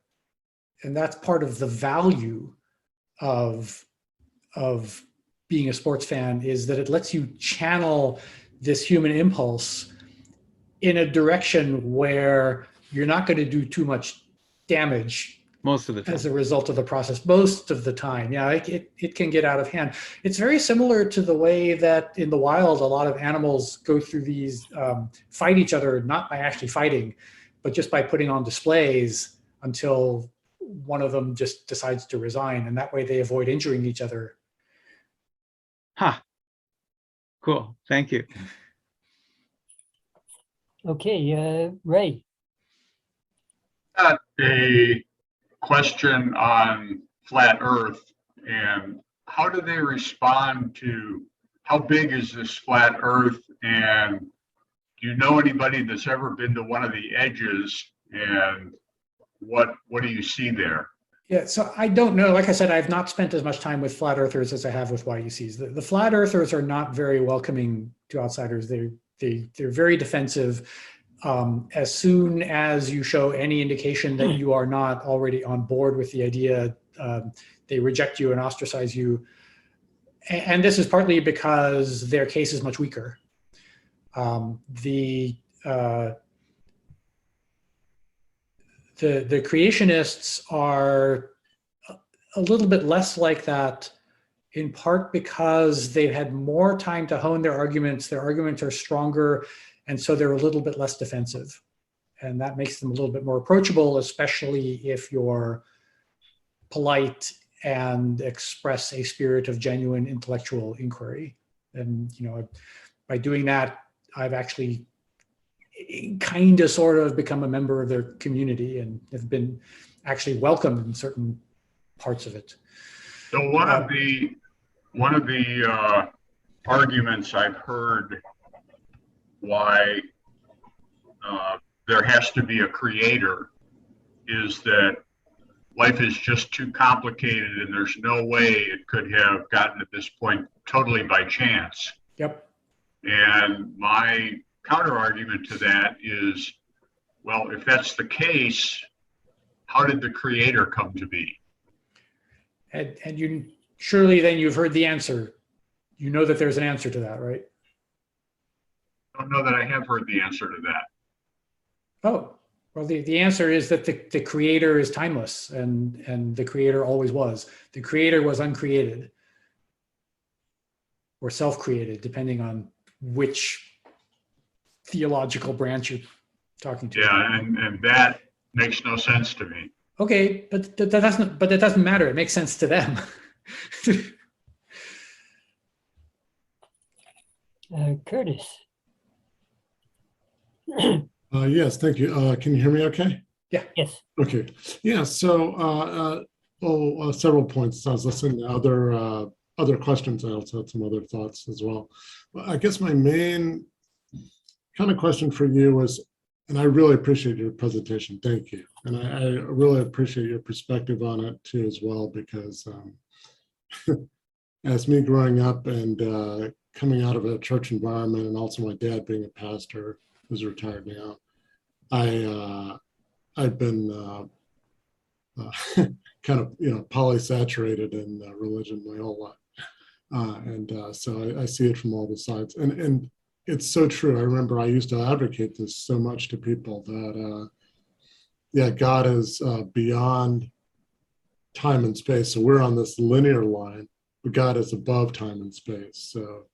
And that's part of the value of being a sports fan, is that it lets you channel this human impulse in a direction where you're not going to do too much damage most of the time as a result of the process. Most of the time, yeah, it can get out of hand. It's very similar to the way that in the wild, a lot of animals go through these, fight each other, not by actually fighting, but just by putting on displays until one of them just decides to resign, and that way they avoid injuring each other. Cool, thank you. Okay, Ray. A question on flat Earth, and how do they respond to how big is this flat Earth, and do you know anybody that's ever been to one of the edges, and what do you see there? Yeah, so I don't know. Like I said, I've not spent as much time with flat earthers as I have with YUCs. The flat earthers are not very welcoming to outsiders. They're very defensive. As soon as you show any indication that you are not already on board with the idea, they reject you and ostracize you. And this is partly because their case is much weaker. The creationists are a little bit less like that, in part because they've had more time to hone their arguments. Their arguments are stronger, and so they're a little bit less defensive. And that makes them a little bit more approachable, especially if you're polite and express a spirit of genuine intellectual inquiry. And, by doing that, I've actually kind of sort of become a member of their community and have been actually welcomed in certain parts of it. So one of the arguments I've heard why there has to be a creator is that life is just too complicated and there's no way it could have gotten to this point totally by chance. Yep. And my counter argument to that is, well, if that's the case, how did the creator come to be? And you surely then you've heard the answer. You know that there's an answer to that, right? I don't know that I have heard the answer to that. Oh, well, the answer is that the creator is timeless, and the creator always was. The creator was uncreated. or self-created, depending on which theological branch you're talking to. Yeah, and that makes no sense to me. Okay, but that doesn't matter. It makes sense to them. Curtis. Yes, thank you. Can you hear me okay? Yes. Okay. Yeah, so several points. I was listening to other questions. I also had some other thoughts as well. But I guess my main kind of question for you was, and I really appreciate your presentation. Thank you. And I really appreciate your perspective on it too as well, because as me growing up and coming out of a church environment, and also my dad being a pastor who's retired now, I've been kind of, polysaturated in religion my whole life. So I see it from all the sides. And it's so true. I remember I used to advocate this so much to people that, God is beyond time and space. So we're on this linear line, but God is above time and space. So,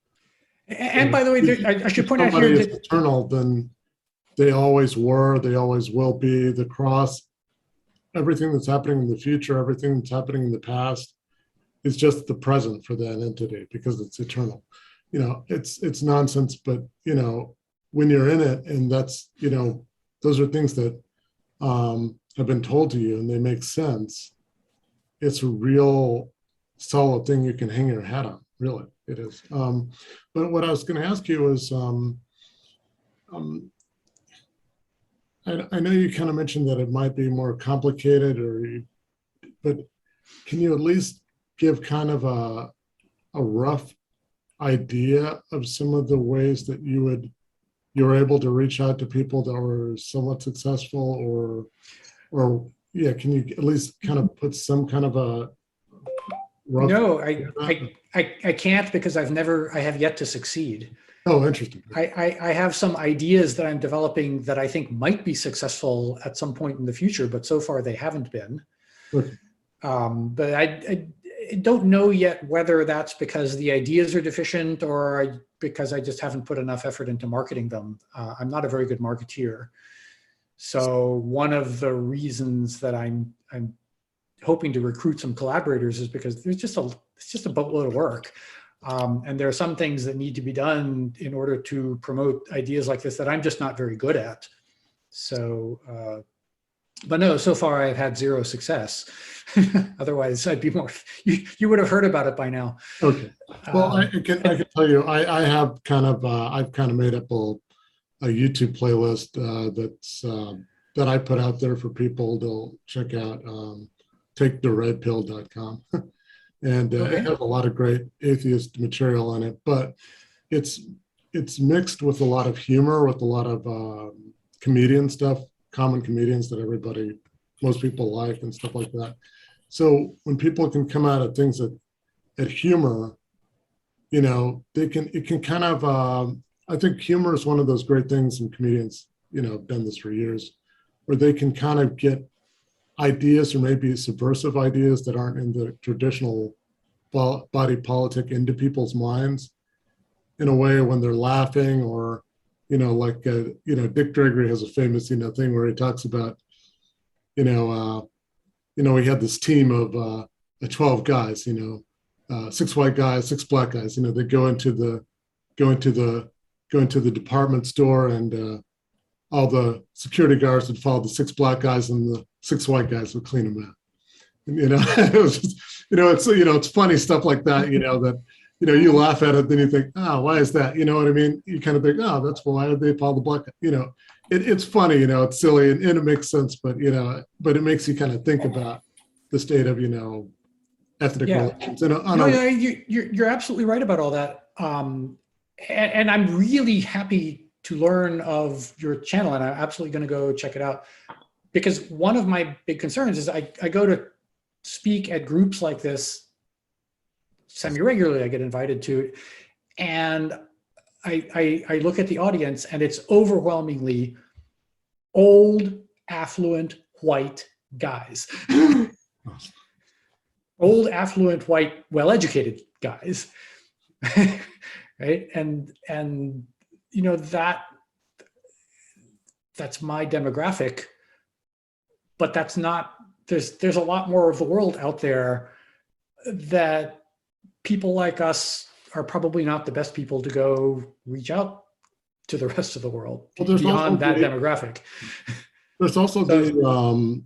And by the way, I should point out here somebody is that eternal, then they always were, they always will be. The cross, everything that's happening in the future, everything that's happening in the past is just the present for that entity because it's eternal. It's nonsense, but when you're in it, and that's, those are things that have been told to you and they make sense. It's a real solid thing you can hang your hat on, really, it is. But what I was going to ask you is, I know you kind of mentioned that it might be more complicated, but can you at least give kind of a rough idea of some of the ways that you were able to reach out to people that were somewhat successful, or can you at least kind of put some kind of a rough? no, I can't, because I have yet to succeed. Oh, interesting. I have some ideas that I'm developing that I think might be successful at some point in the future, but so far they haven't been. Okay. But I don't know yet whether that's because the ideas are deficient or because I just haven't put enough effort into marketing them. I'm not a very good marketeer. So one of the reasons that I'm hoping to recruit some collaborators is because it's just a boatload of work. And there are some things that need to be done in order to promote ideas like this that I'm just not very good at. So, but no, so far I've had zero success. Otherwise I'd be more, you would have heard about it by now. Okay. Well, I can tell you, I have kind of, I've kind of made up a YouTube playlist that I put out there for people to check out, taketheredpill.com. And Okay. it has a lot of great atheist material on it, but it's mixed with a lot of humor, with a lot of comedian stuff, common comedians that most people like and stuff like that. So when people can come out at things at humor, it can kind of, I think humor is one of those great things, and comedians, have done this for years, where they can kind of get ideas or maybe subversive ideas that aren't in the traditional body politic into people's minds in a way when they're laughing, or, like, Dick Gregory has a famous, thing where he talks about, he had this team of 12 guys, 6 white guys, 6 black guys, they go into the department store, and all the security guards would follow the 6 black guys, and the 6 white guys would clean them out. And, it was just, it's funny stuff like that, that, you laugh at it, then you think, oh, why is that? You know what I mean? You kind of think, oh, that's why they follow the black, it's funny, it's silly, and it makes sense, but, but it makes you kind of think about the state of, ethnic relations. You're absolutely right about all that. And I'm really happy to learn of your channel, and I'm absolutely going to go check it out, because one of my big concerns is I go to speak at groups like this semi-regularly. I get invited to, and I look at the audience, and it's overwhelmingly old, affluent, white guys. Old, affluent, white, well-educated guys. right? And you know, that's my demographic, but that's not, there's a lot more of the world out there that people like us are probably not the best people to go reach out to the rest of the world beyond that demographic. There's also the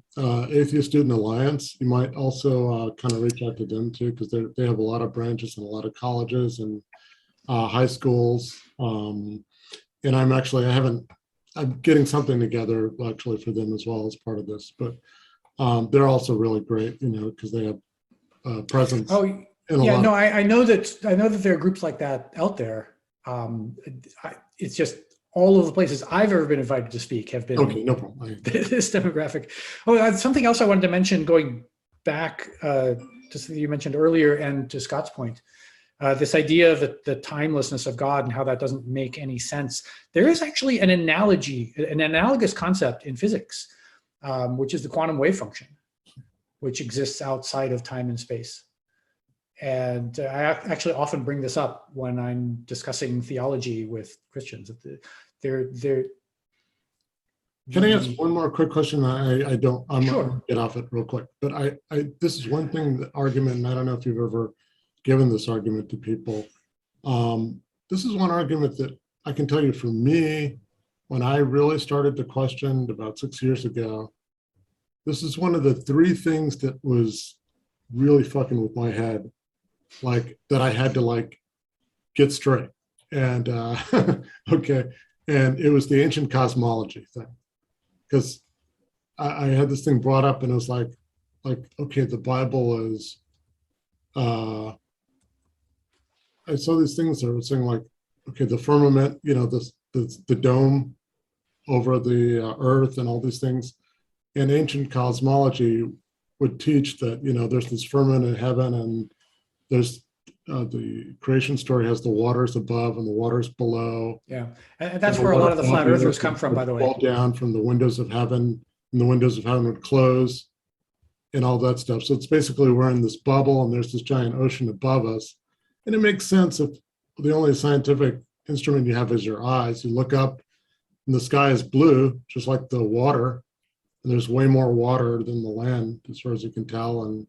Atheist Student Alliance. You might also kind of reach out to them too, because they have a lot of branches in a lot of colleges and high schools. And I'm getting something together actually for them as well as part of this, but they're also really great, you know, because they have presence. Oh, yeah, no, I know that there are groups like that out there. It's just all of the places I've ever been invited to speak have been okay, no problem. this demographic. Oh, something else I wanted to mention, going back to something you mentioned earlier and to Scott's point, this idea of the timelessness of God and how that doesn't make any sense. There is actually an analogous concept in physics, which is the quantum wave function, which exists outside of time and space. And I actually often bring this up when I'm discussing theology with Christians. Can I ask one more quick question? I'm Sure. gonna get off it real quick, but this is one thing, the argument, and I don't know if you've ever given this argument to people. This is one argument that I can tell you for me, when I really started to question about 6 years ago, this is one of the three things that was really fucking with my head, like that I had to like get straight. And okay, and it was the ancient cosmology thing, because I had this thing brought up and it was like okay, the Bible is I saw these things that were saying like, okay, the firmament, you know, the dome over the earth and all these things. And ancient cosmology would teach that, you know, there's this firmament in heaven, and there's the creation story has the waters above and the waters below. Yeah, and that's where a lot of the flat earthers come from, by the way. Fall down from the windows of heaven, and the windows of heaven would close and all that stuff. So it's basically we're in this bubble and there's this giant ocean above us. And it makes sense if the only scientific instrument you have is your eyes. You look up and the sky is blue, just like the water. And there's way more water than the land, as far as you can tell. And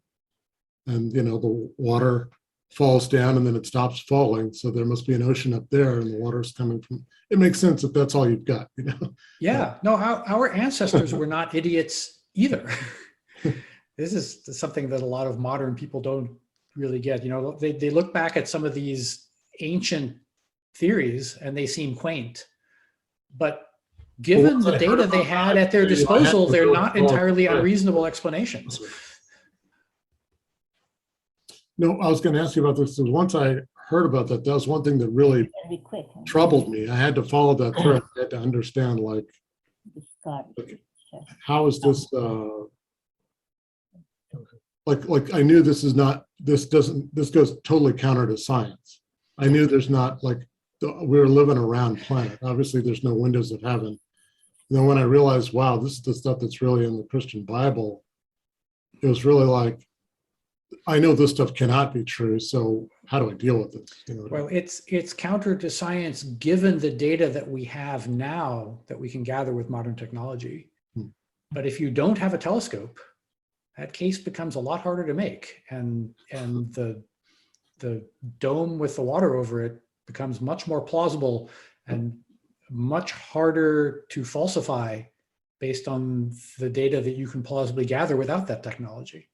you know, the water falls down and then it stops falling. So there must be an ocean up there and the water's coming from, it makes sense if that's all you've got, you know? Yeah, no, our ancestors were not idiots either. This is something that a lot of modern people don't really get. You know, they look back at some of these ancient theories and they seem quaint, but given the data they had at their disposal, they're not entirely unreasonable explanations. No, I was going to ask you about this. Because once I heard about that, that was one thing that really troubled me. I had to follow that thread. I had to understand, like how is this, like I knew this goes totally counter to science. I knew there's not we were living a round planet. Obviously there's no windows of heaven. And then when I realized, wow, this is the stuff that's really in the Christian Bible, it was really like, I know this stuff cannot be true. So how do I deal with this? You know? Well, it's counter to science given the data that we have now that we can gather with modern technology. But if you don't have a telescope, that case becomes a lot harder to make, and the dome with the water over it becomes much more plausible and much harder to falsify based on the data that you can plausibly gather without that technology.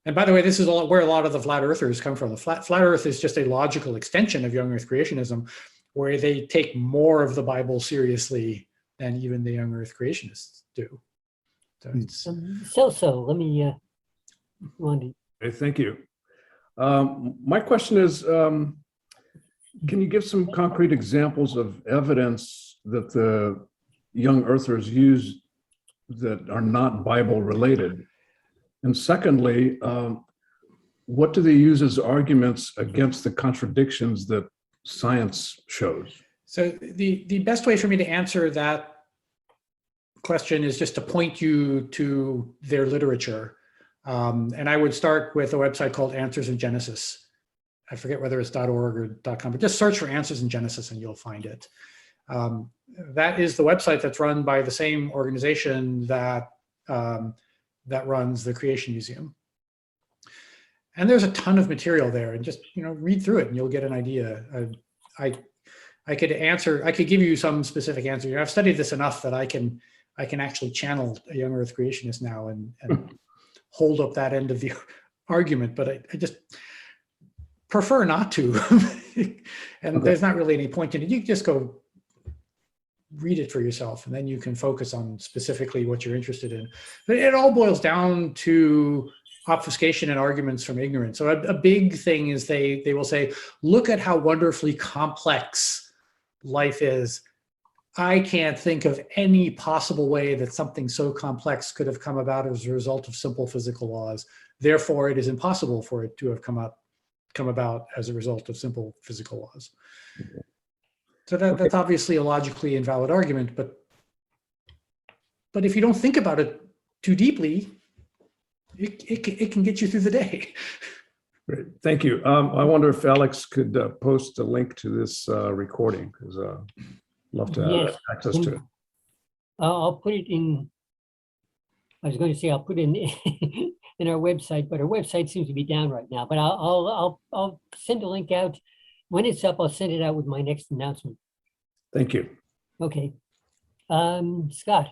And by the way, this is where a lot of the flat earthers come from. The flat earth is just a logical extension of young-earth creationism, where they take more of the Bible seriously than even the young-earth creationists do. So let me, Randy. Okay, thank you. My question is, can you give some concrete examples of evidence that the young earthers use that are not Bible related? And secondly, what do they use as arguments against the contradictions that science shows? So the best way for me to answer that question is just to point you to their literature. And I would start with a website called Answers in Genesis. I forget whether it's .org or .com, but just search for Answers in Genesis and you'll find it. That is the website that's run by the same organization that that runs the Creation Museum. And there's a ton of material there, and just read through it and you'll get an idea. I could give you some specific answer. I've studied this enough that I can actually channel a young Earth creationist now and hold up that end of the argument, but I just prefer not to. And there's not really any point in it. You can just go read it for yourself, and then you can focus on specifically what you're interested in. But it all boils down to obfuscation and arguments from ignorance. So a big thing is they will say, look at how wonderfully complex life is. I can't think of any possible way that something so complex could have come about as a result of simple physical laws. Therefore, it is impossible for it to have come about as a result of simple physical laws. Okay. So that's obviously a logically invalid argument, but if you don't think about it too deeply, it can get you through the day. Great, thank you. I wonder if Alex could post a link to this recording, because love to have access to it. I'll put it in. I was going to say I'll put it in in our website, but our website seems to be down right now. But I'll send a link out when it's up. I'll send it out with my next announcement. Thank you. Okay, Scott.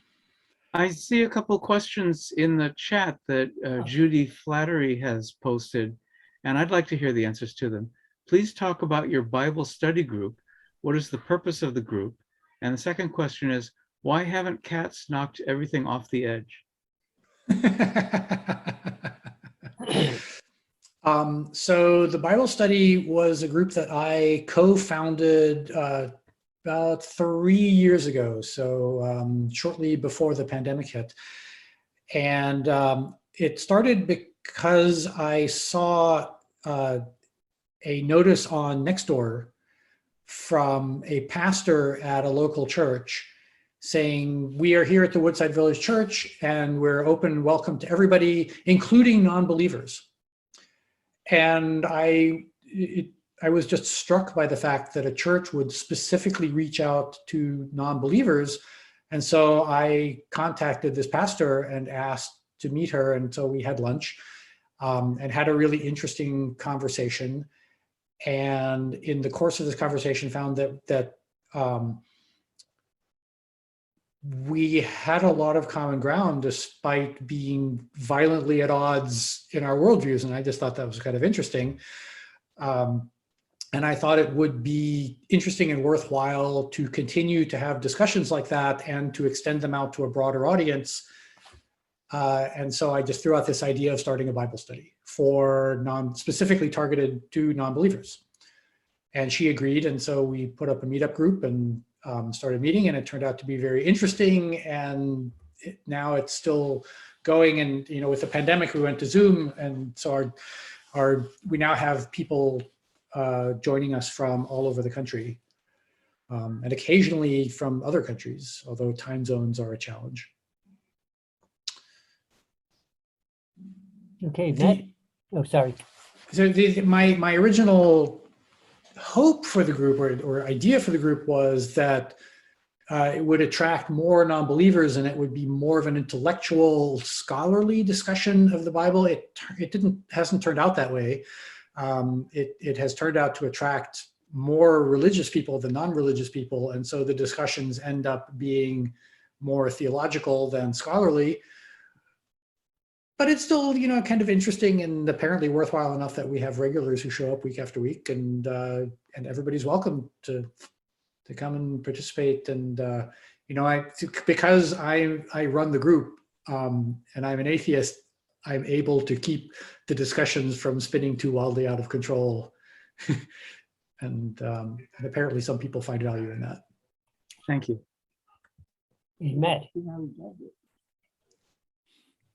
I see a couple questions in the chat that Judy Flattery has posted, and I'd like to hear the answers to them. Please talk about your Bible study group. What is the purpose of the group? And the second question is, why haven't cats knocked everything off the edge? So the Bible study was a group that I co-founded about 3 years ago, so shortly before the pandemic hit. And it started because I saw a notice on Nextdoor from a pastor at a local church saying, we are here at the Woodside Village Church and we're open and welcome to everybody, including non-believers. And I was just struck by the fact that a church would specifically reach out to non-believers. And so I contacted this pastor and asked to meet her. And so we had lunch and had a really interesting conversation. And in the course of this conversation found that we had a lot of common ground despite being violently at odds in our worldviews. And I just thought that was kind of interesting. And I thought it would be interesting and worthwhile to continue to have discussions like that and to extend them out to a broader audience. And so I just threw out this idea of starting a Bible study for specifically targeted to non-believers. And she agreed. And so we put up a meetup group and started meeting, and it turned out to be very interesting. And now it's still going. And, with the pandemic, we went to Zoom. And so we now have people joining us from all over the country, and occasionally from other countries, although time zones are a challenge. Okay, Matt. Oh, sorry. So my original hope for the group or idea for the group was that it would attract more non-believers and it would be more of an intellectual, scholarly discussion of the Bible. It hasn't turned out that way. It has turned out to attract more religious people than non-religious people. And so the discussions end up being more theological than scholarly. But it's still, kind of interesting and apparently worthwhile enough that we have regulars who show up week after week, and everybody's welcome to come and participate. And because I run the group and I'm an atheist, I'm able to keep the discussions from spinning too wildly out of control. and apparently some people find value in that. Thank you. Matt.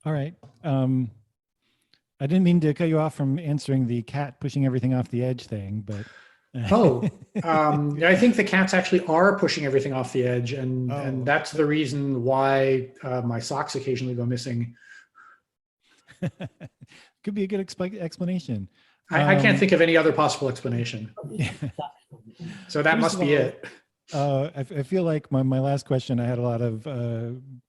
All right. I didn't mean to cut you off from answering the cat pushing everything off the edge thing, but. I think the cats actually are pushing everything off the edge, and that's the reason why my socks occasionally go missing. Could be a good explanation. I can't think of any other possible explanation. Yeah. So that First must of be all, it. I feel like my last question, I had a lot of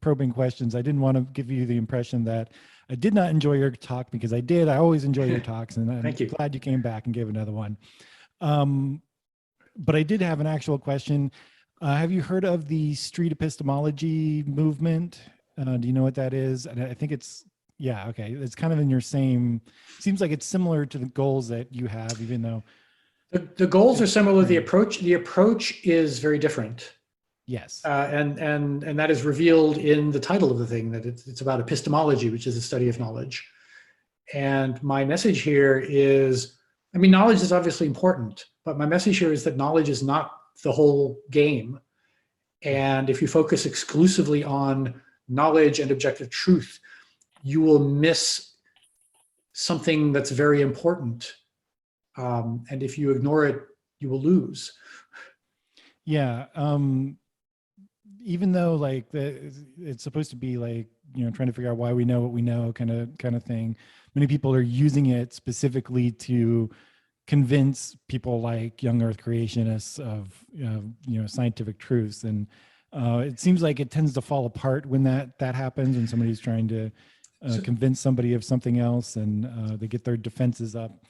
probing questions. I didn't want to give you the impression that I did not enjoy your talk, because I did. I always enjoy your talks, and I'm Thank you. glad you came back and gave another one. But I did have an actual question. Have you heard of the street epistemology movement? Do you know what that is? And I think it's, yeah, okay. It's kind of in your same, seems like it's similar to the goals that you have, even though. The goals are similar. The approach is very different. Yes. And that is revealed in the title of the thing, that it's about epistemology, which is the study of knowledge. And my message here is, I mean, knowledge is obviously important, but my message here is that knowledge is not the whole game. And if you focus exclusively on knowledge and objective truth, you will miss something that's very important. And if you ignore it, you will lose. Yeah. Even though like it's supposed to be like, you know, trying to figure out why we know what we know kind of thing. Many people are using it specifically to convince people like Young-Earth Creationists of, you know, scientific truths. And it seems like it tends to fall apart when that happens, when somebody's trying to convince somebody of something else, and they get their defenses up.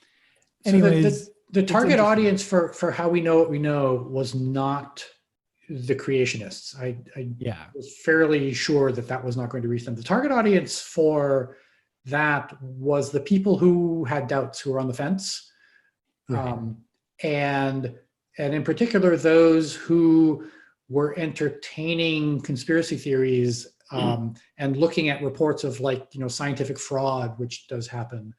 Anyways, so the target audience for how we know what we know was not the creationists. I was fairly sure that was not going to reach them. The target audience for that was the people who had doubts, who were on the fence. Right. And in particular, those who were entertaining conspiracy theories and looking at reports of, like, you know, scientific fraud, which does happen,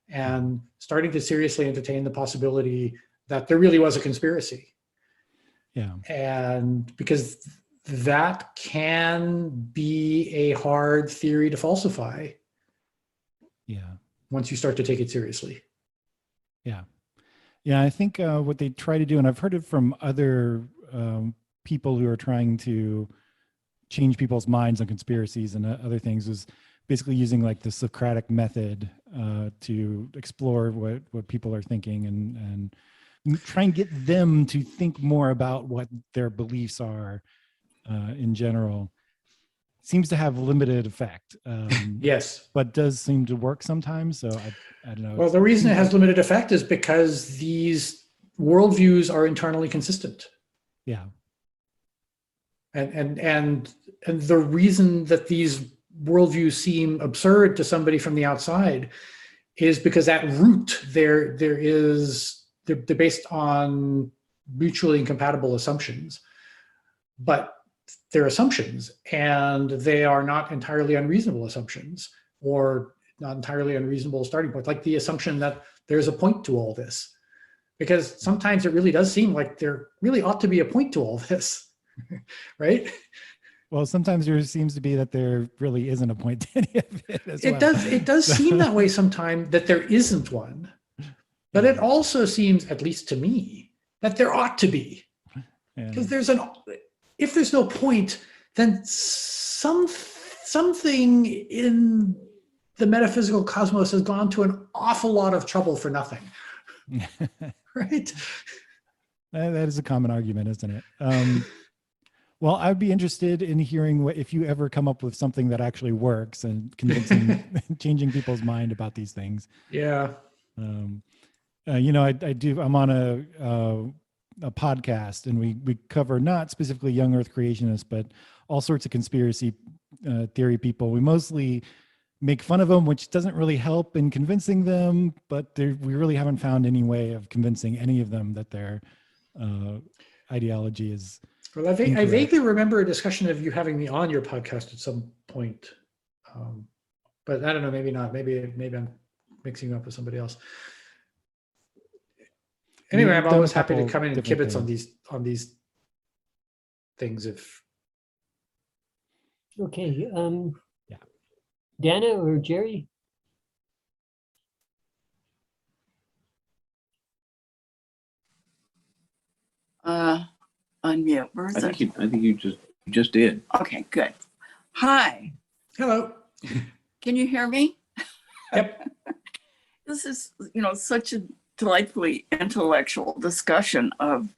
and starting to seriously entertain the possibility that there really was a conspiracy. Yeah. And because that can be a hard theory to falsify. Yeah. Once you start to take it seriously. Yeah. Yeah, I think what they try to do, and I've heard it from other people who are trying to change people's minds on conspiracies and other things, is basically using like the Socratic method to explore what people are thinking and try and get them to think more about what their beliefs are in general. Seems to have limited effect. Yes. But does seem to work sometimes. So I don't know. Well, the reason it has limited effect is because these worldviews are internally consistent. Yeah. And the reason that these worldviews seem absurd to somebody from the outside is because at root they're based on mutually incompatible assumptions, but they're assumptions, and they are not entirely unreasonable assumptions, or not entirely unreasonable starting points, like the assumption that there's a point to all this, because sometimes it really does seem like there really ought to be a point to all this, right? Well, sometimes there seems to be that there really isn't a point to any of it as well. It does seem that way sometimes, that there isn't one, but it also seems, at least to me, that there ought to be, because if there's no point, then something in the metaphysical cosmos has gone to an awful lot of trouble for nothing, right? That is a common argument, isn't it? Well, I'd be interested in hearing if you ever come up with something that actually works and convincing, changing people's mind about these things. Yeah. You know, I'm on a podcast, and we cover not specifically Young-Earth Creationists, but all sorts of conspiracy theory people. We mostly make fun of them, which doesn't really help in convincing them, but we really haven't found any way of convincing any of them that their ideology is. Well, I vaguely remember a discussion of you having me on your podcast at some point, but I don't know, maybe not. Maybe I'm mixing you up with somebody else. Anyway, I'm always happy to come in and kibitz on these things. If okay, yeah, Dana or Jerry. Unmute. Where is it? I think you just did. Okay, good. Hi. Hello. Can you hear me? Yep. This is, such delightfully intellectual discussion of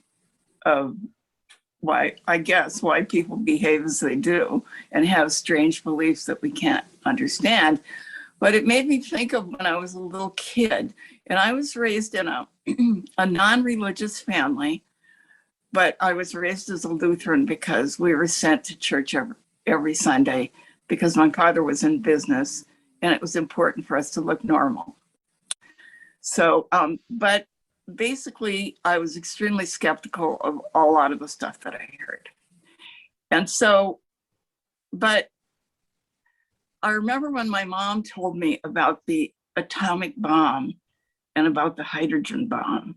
why, I guess, why people behave as they do and have strange beliefs that we can't understand. But it made me think of when I was a little kid, and I was raised in a non-religious family, but I was raised as a Lutheran because we were sent to church every Sunday because my father was in business and it was important for us to look normal. So, but basically I was extremely skeptical of a lot of the stuff that I heard. And so, but I remember when my mom told me about the atomic bomb and about the hydrogen bomb.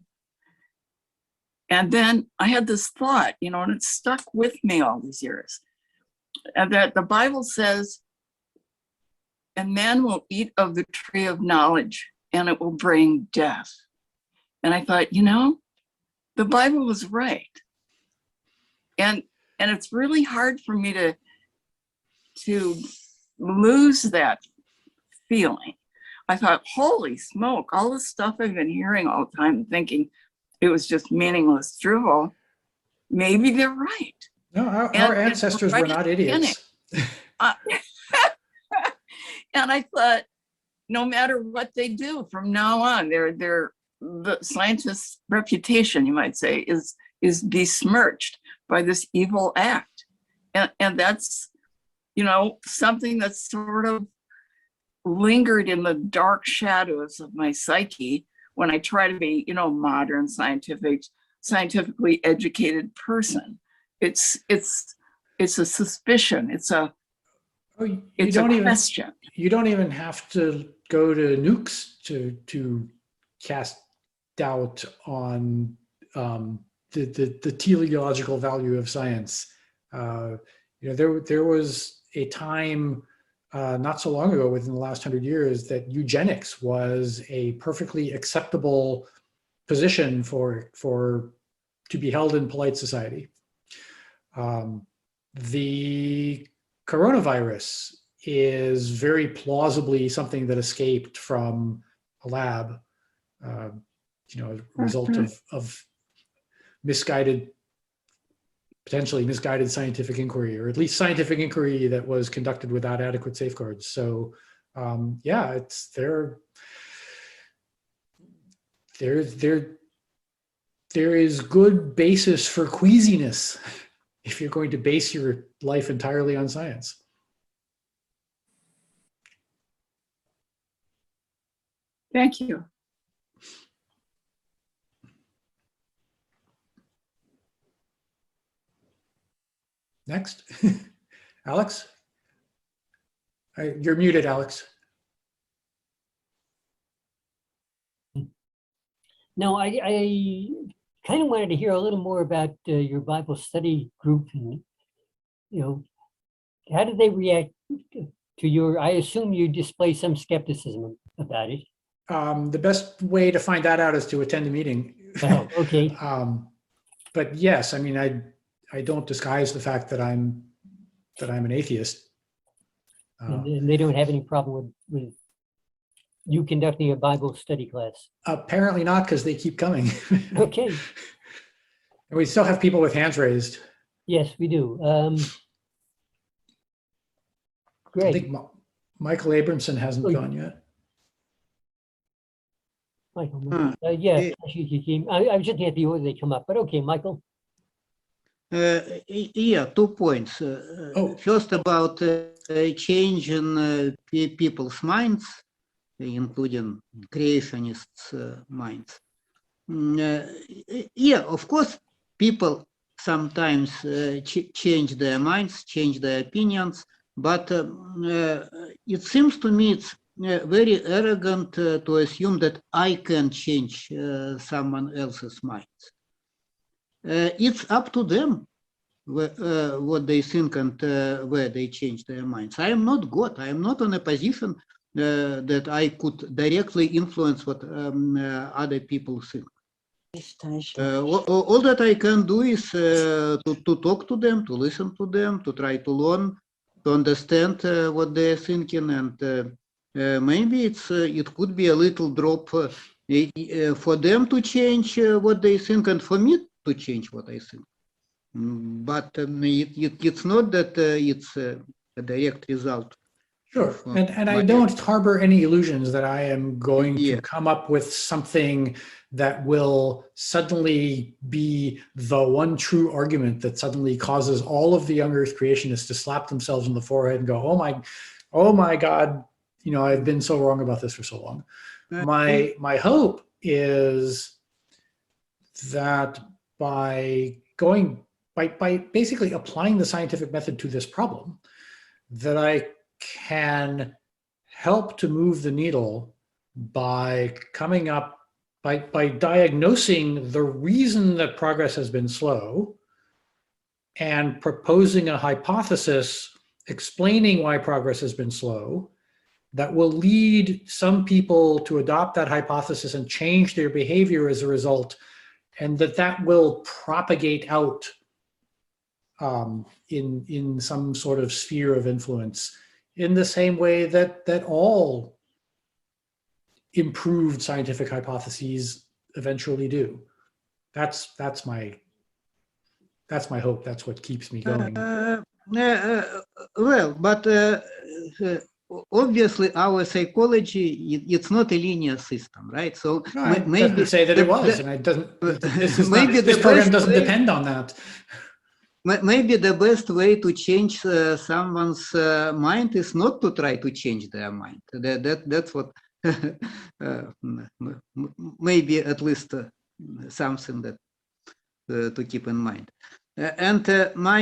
And then I had this thought, you know, and it stuck with me all these years. And that the Bible says, and man will eat of the tree of knowledge and it will bring death. And I thought, you know, the Bible was right. And it's really hard for me to lose that feeling. I thought, holy smoke, all this stuff I've been hearing all the time, thinking it was just meaningless drivel. Maybe they're right. No, our ancestors were not idiots. And I thought, no matter what they do from now on, the scientists' reputation, you might say, is besmirched by this evil act. And that's, you know, something that's sort of lingered in the dark shadows of my psyche when I try to be, you know, modern, scientifically educated person. It's a suspicion. It's a question. You don't even have to go to nukes to cast doubt on the teleological value of science. You know, there was a time not so long ago, within the last 100 years, that eugenics was a perfectly acceptable position to be held in polite society. The coronavirus is very plausibly something that escaped from a lab, you know, a result of potentially misguided scientific inquiry, or at least scientific inquiry that was conducted without adequate safeguards. So yeah, there is good basis for queasiness if you're going to base your life entirely on science. Thank you. Next, Alex. You're muted, Alex. No, I kind of wanted to hear a little more about your Bible study group, and, you know, how did they react to your, I assume you display some skepticism about it. The best way to find that out is to attend a meeting. Oh, okay. But yes, I mean, I don't disguise the fact that I'm an atheist. And they don't have any problem with you conducting a Bible study class? Apparently not, because they keep coming. Okay. And we still have people with hands raised. Yes, we do. I Great. think Michael Abramson hasn't gone yet. Michael, yeah, I was looking at the order they come up, but okay, Michael. Yeah, 2 points. First, about change in people's minds, including creationists' minds. Yeah, of course, people sometimes change their minds, change their opinions, but it seems to me it's very arrogant to assume that I can change someone else's mind. It's up to them what they think and where they change their minds. I am not God. I am not in a position that I could directly influence what other people think. All that I can do is to talk to them, to listen to them, to try to learn, to understand what they're thinking, and maybe it could be a little drop For them to change what they think and for me to change what I think. But it's not that it's a direct result. Sure, and I don't harbor any illusions that I am going to come up with something that will suddenly be the one true argument that suddenly causes all of the young Earth creationists to slap themselves on the forehead and go, oh my God, you know, I've been so wrong about this for so long. My hope is that by basically applying the scientific method to this problem, that I can help to move the needle by coming up, by diagnosing the reason that progress has been slow and proposing a hypothesis explaining why progress has been slow that will lead some people to adopt that hypothesis and change their behavior as a result, and that will propagate out in some sort of sphere of influence in the same way that all improved scientific hypotheses eventually do. That's my hope. That's what keeps me going. Well, but obviously our psychology, it's not a linear system, right? So I maybe didn't say that it was, and it doesn't. This program doesn't depend on that. Maybe the best way to change someone's mind is not to try to change their mind. That's what maybe at least something that to keep in mind. And my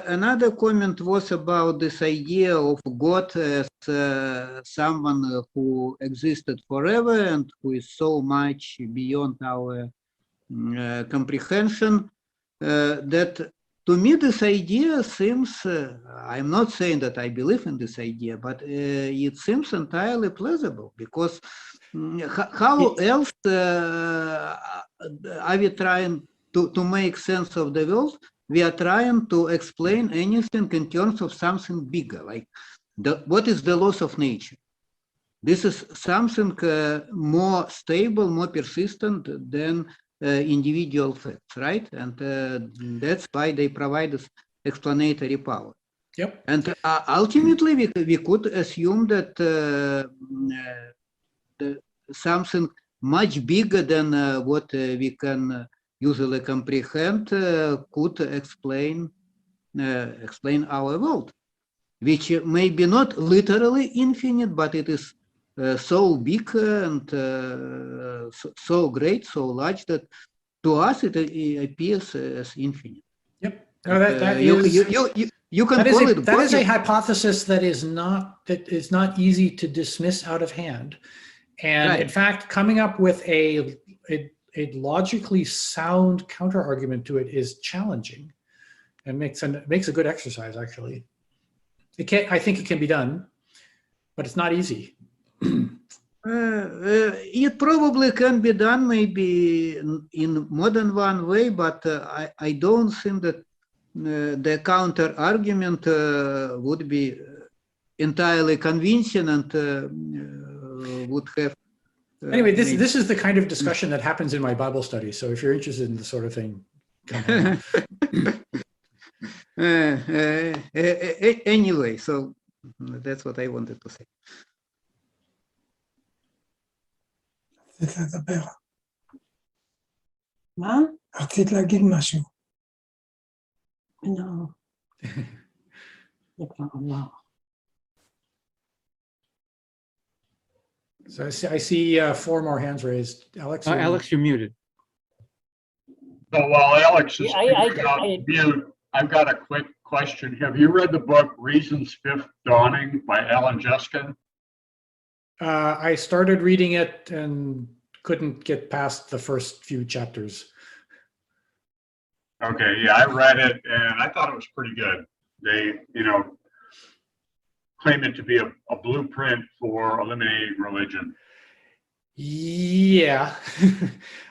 another comment was about this idea of God as someone who existed forever and who is so much beyond our comprehension that to me, this idea seems, I'm not saying that I believe in this idea, but it seems entirely plausible, because how else are we trying to make sense of the world? We are trying to explain anything in terms of something bigger, like what is the laws of nature? This is something more stable, more persistent than individual facts, right? And that's why they provide us explanatory power. Yep. And ultimately, we could assume that something much bigger than what we can usually comprehend could explain our world, which may be not literally infinite, but it is so big and so great, so large that to us it appears as infinite. Yep. No, that is a hypothesis that is not easy to dismiss out of hand, and right. In fact, coming up with a logically sound counter argument to it is challenging, and makes a good exercise. Actually, I think it can be done, but it's not easy. It probably can be done maybe in more than one way, but I don't think that the counter argument would be entirely convincing and would have. Anyway, this is the kind of discussion that happens in my Bible study. So if you're interested in this sort of thing, come anyway, so that's what I wanted to say. רצית לדבר. מה? רצית להגיד משהו. לא. זה כבר אמר. So I see 4 more hands raised. Alex? Alex, you're muted. So while Alex is mute, I've got a quick question. Have you read the book Reason's Fifth Dawning by Alan Juskin? I started reading it and couldn't get past the first few chapters. Okay, yeah, I read it and I thought it was pretty good. They, claim it to be a blueprint for eliminating religion. Yeah,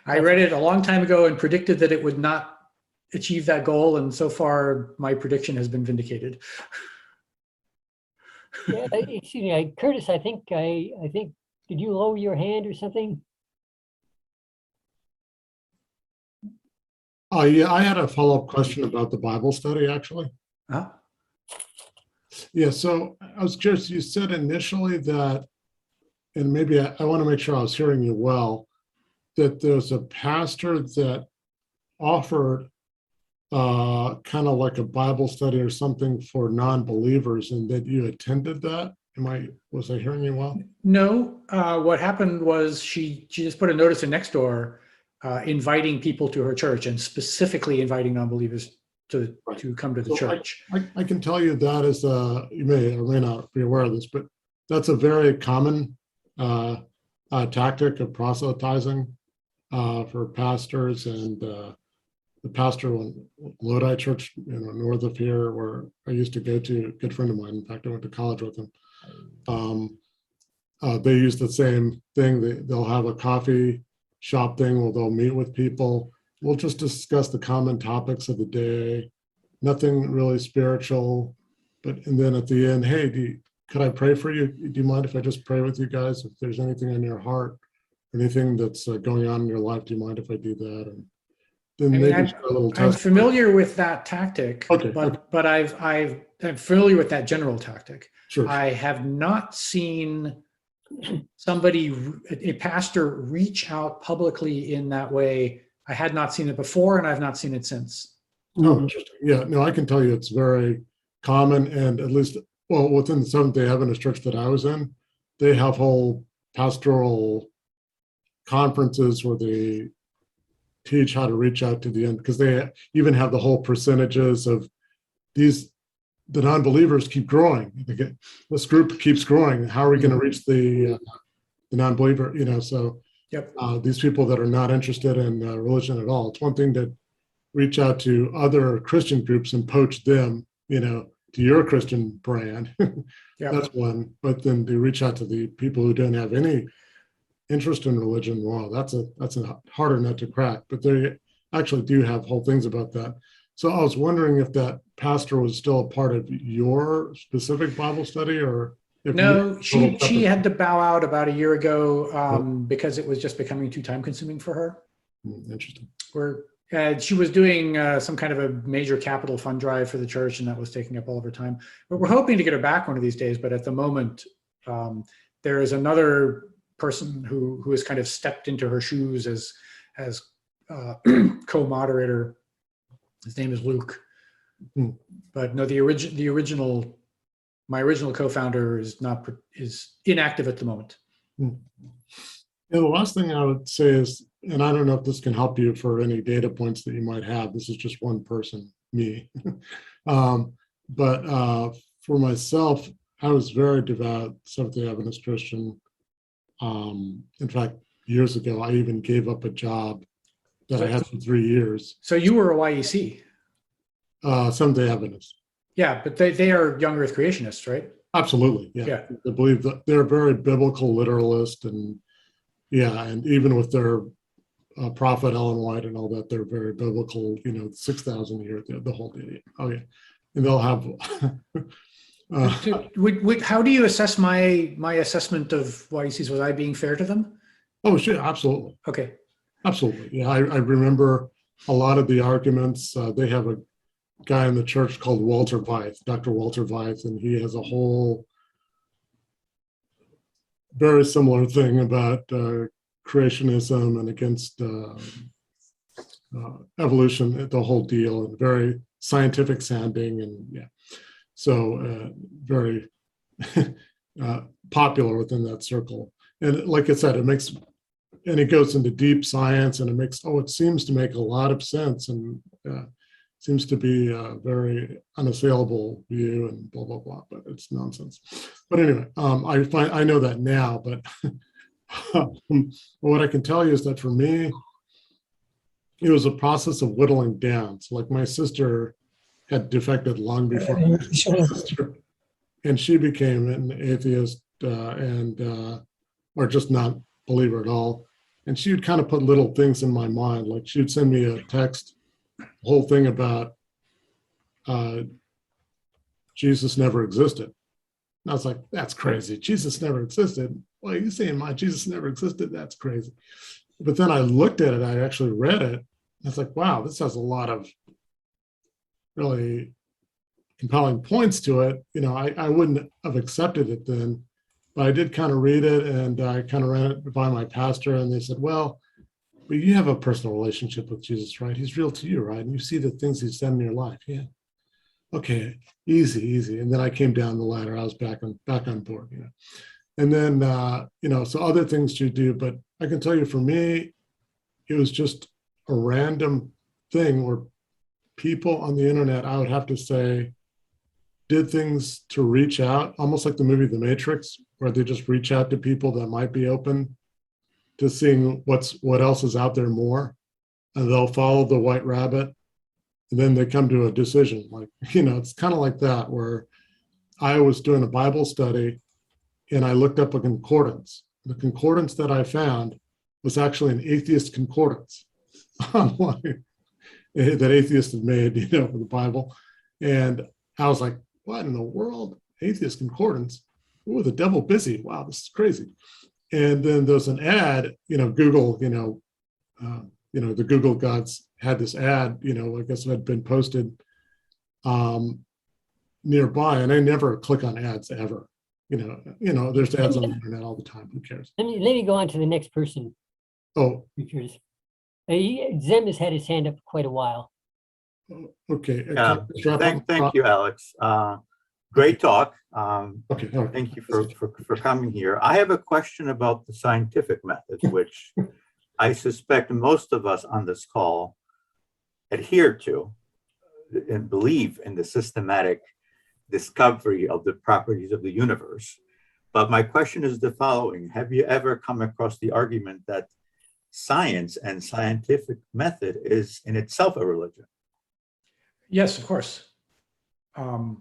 I read it a long time ago and predicted that it would not achieve that goal, and so far my prediction has been vindicated. Yeah, excuse me, Curtis. I think did you lower your hand or something? Oh, yeah, I had a follow-up question about the Bible study, actually. Huh? Yeah, so I was curious, you said initially that, and maybe I want to make sure I was hearing you well, that there's a pastor that offered kind of like a Bible study or something for non-believers, and that you attended that. Was I hearing you well? No, what happened was she just put a notice in Nextdoor inviting people to her church, and specifically inviting non-believers to come to the So church. I can tell you that is, you may or may not be aware of this, but that's a very common tactic of proselytizing for pastors. And the pastor in Lodi Church, north of here, where I used to go to, a good friend of mine, in fact, I went to college with him. They use the same thing. They'll have a coffee shop thing where they'll meet with people. We'll just discuss the common topics of the day, nothing really spiritual. And then at the end, hey, could I pray for you? Do you mind if I just pray with you guys? If there's anything in your heart, anything that's going on in your life, do you mind if I do that? And then I'm familiar with that tactic, okay, but I'm familiar with that general tactic. Sure. I have not seen a pastor reach out publicly in that way. I had not seen it before, and I've not seen it since. Oh, interesting. Yeah, no, I can tell you it's very common, and at least, well, within the Seventh-day Adventist church that I was in, they have whole pastoral conferences where they teach how to reach out to the end, because they even have the whole percentages of the non-believers keep growing. This group keeps growing. How are we going to reach the non-believer? So yep. These people that are not interested in religion at all. It's one thing to reach out to other Christian groups and poach them, to your Christian brand. Yep. That's one. But then to reach out to the people who don't have any interest in religion, wow, that's a harder nut to crack. But they actually do have whole things about that. So I was wondering if that pastor was still a part of your specific Bible study, or if no, she had to bow out about a year ago because it was just becoming too time consuming for her. Interesting. She was doing some kind of a major capital fund drive for the church, and that was taking up all of her time. But we're hoping to get her back one of these days. But at the moment, there is another person who has kind of stepped into her shoes as co-moderator. His name is Luke. But no, my original co-founder is inactive at the moment. Yeah, the last thing I would say is, and I don't know if this can help you for any data points that you might have. This is just one person, me. But for myself, I was very devout Seventh-day Adventist Christian. In fact, years ago, I even gave up a job that I had for 3 years. So you were a YEC? Seventh-day Adventist. Yeah, but they are Young-Earth Creationists, right? Absolutely, yeah. I believe that they're very biblical literalist, and even with their prophet Ellen White and all that, they're very biblical. 6,000 a year, the whole deal. Oh yeah, and they'll have. How do you assess my assessment of YECs? Was I being fair to them? Oh, sure, absolutely. Okay. Absolutely, yeah. I remember a lot of the arguments. They have a guy in the church called Walter Veith, Dr. Walter Veith, and he has a whole very similar thing about creationism and against evolution, the whole deal, and very scientific sounding, and so very popular within that circle. And like I said, it goes into deep science, and it seems to make a lot of sense, and seems to be a very unassailable view, and blah, blah, blah, but it's nonsense. But anyway, I know that now, but what I can tell you is that for me, it was a process of whittling down. So like my sister had defected long before my sister, and she became an atheist or just not believer at all. And she would kind of put little things in my mind, like she would send me a text, whole thing about Jesus never existed. And I was like, that's crazy. Jesus never existed. Well, you saying Jesus never existed? That's crazy. But then I looked at it, I actually read it, It's like, wow, this has a lot of really compelling points to it. I wouldn't have accepted it then, but I did kind of read it, and I kind of ran it by my pastor, and they said, well, but you have a personal relationship with Jesus, right? He's real to you, right? And you see the things he's done in your life. Yeah. Okay, easy. And then I came down the ladder. I was back on board, And then, so other things to do, but I can tell you for me, it was just a random thing where people on the internet, I would have to say, did things to reach out, almost like the movie The Matrix, where they just reach out to people that might be open to seeing what else is out there more, and they'll follow the white rabbit, and then they come to a decision. Like, it's kind of like that, where I was doing a Bible study and I looked up a concordance. The concordance that I found was actually an atheist concordance online that atheists had made, for the Bible. And I was like, what in the world? Atheist concordance? Ooh, the devil busy. Wow, this is crazy. And then there's an ad, Google, the Google gods had this ad, I guess it had been posted nearby, and I never click on ads ever. There's ads on the internet all the time. Who cares? Let me go on to the next person. Oh, Because Zem has had his hand up for quite a while. okay. Thank you, Alex. Great talk. Okay. All right. Thank you for coming here. I have a question about the scientific method, which I suspect most of us on this call adhere to and believe in the systematic discovery of the properties of the universe. But my question is the following. Have you ever come across the argument that science and scientific method is in itself a religion? Yes, of course. My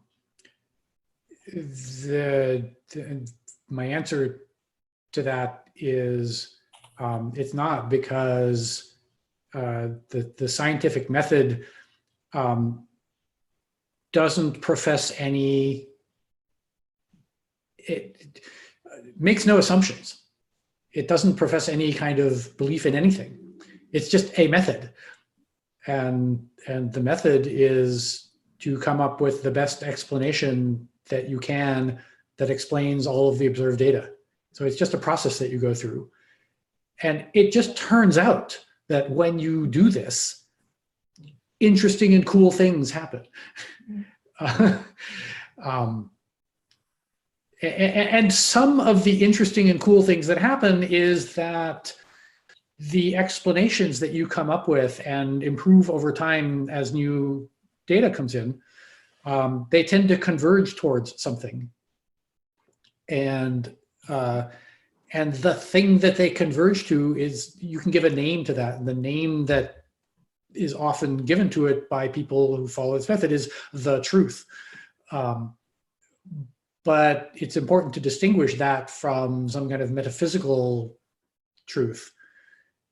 answer to that is it's not, because the scientific method doesn't profess any, it makes no assumptions. It doesn't profess any kind of belief in anything. It's just a method. And the method is to come up with the best explanation that you can that explains all of the observed data. So it's just a process that you go through. And it just turns out that when you do this, interesting and cool things happen. And some of the interesting and cool things that happen is that the explanations that you come up with and improve over time as new data comes in, they tend to converge towards something. And the thing that they converge to is, you can give a name to that. And the name that is often given to it by people who follow this method is the truth. But it's important to distinguish that from some kind of metaphysical truth,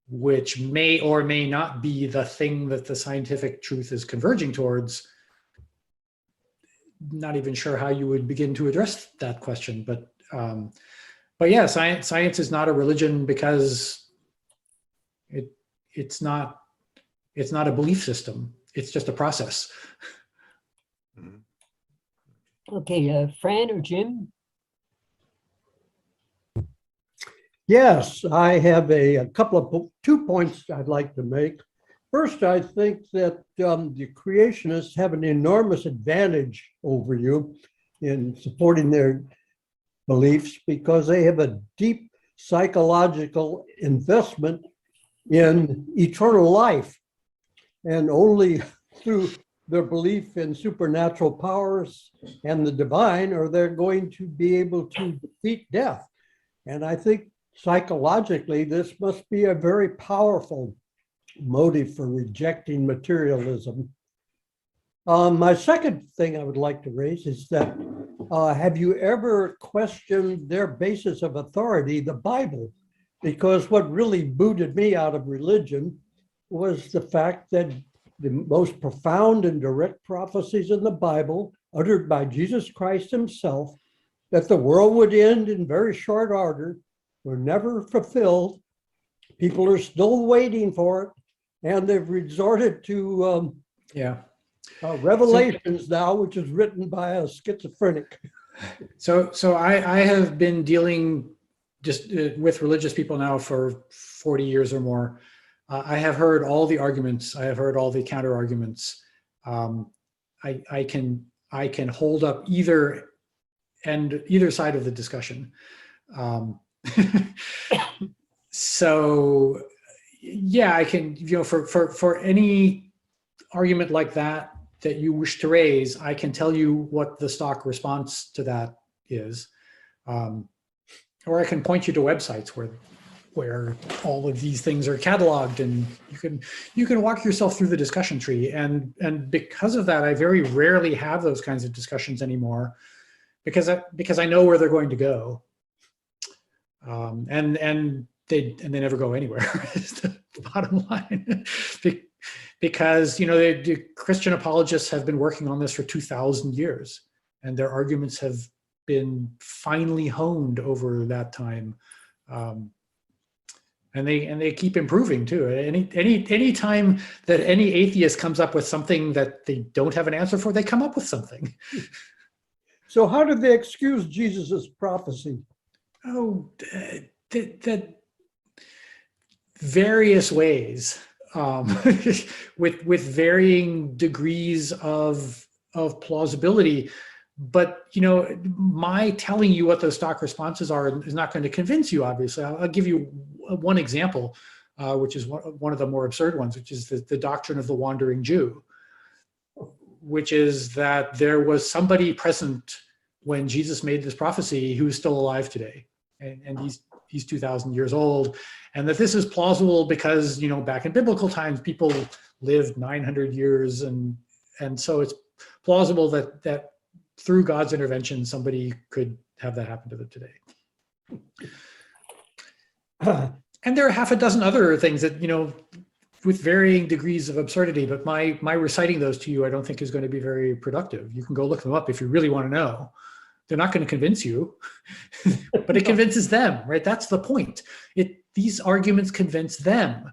which may or may not be the thing that the scientific truth is converging towards. Not even sure how you would begin to address that question, but yeah, science is not a religion because it's not a belief system. It's just a process. Okay, Fran or Jim? Yes, I have a couple of 2 points I'd like to make. First, I think that the creationists have an enormous advantage over you in supporting their beliefs, because they have a deep psychological investment in eternal life. And only through their belief in supernatural powers and the divine are they going to be able to defeat death. And I think psychologically, this must be a very powerful motive for rejecting materialism. My second thing I would like to raise is that have you ever questioned their basis of authority, the Bible? Because what really booted me out of religion was the fact that the most profound and direct prophecies in the Bible, uttered by Jesus Christ himself, that the world would end in very short order, were never fulfilled. People are still waiting for it. And they've resorted to Yeah. Revelations now, which is written by a schizophrenic. So I have been dealing just with religious people now for 40 years or more. I have heard all the arguments. I have heard all the counter arguments. I can hold up either side of the discussion. So yeah, I can, for any argument like that you wish to raise, I can tell you what the stock response to that is. Or I can point you to websites where all of these things are cataloged, and you can walk yourself through the discussion tree. And because of that, I very rarely have those kinds of discussions anymore, because I know where they're going to go. And they never go anywhere. Is the bottom line. Because the Christian apologists have been working on this for 2,000 years, and their arguments have been finely honed over that time, and they keep improving too. Any time that any atheist comes up with something that they don't have an answer for, they come up with something. So how did they excuse Jesus's prophecy? Oh, that various ways. With varying degrees of plausibility, but my telling you what those stock responses are is not going to convince you. Obviously, I'll give you one example, which is one of the more absurd ones, which is the doctrine of the wandering Jew, which is that there was somebody present when Jesus made this prophecy who is still alive today, and he's 2,000 years old. And that this is plausible because, back in biblical times, people lived 900 years. And so it's plausible that through God's intervention, somebody could have that happen to them today. And there are half a dozen other things that, with varying degrees of absurdity, but my reciting those to you, I don't think is going to be very productive. You can go look them up if you really want to know. They're not going to convince you, but it convinces them, right? That's the point. These arguments convince them.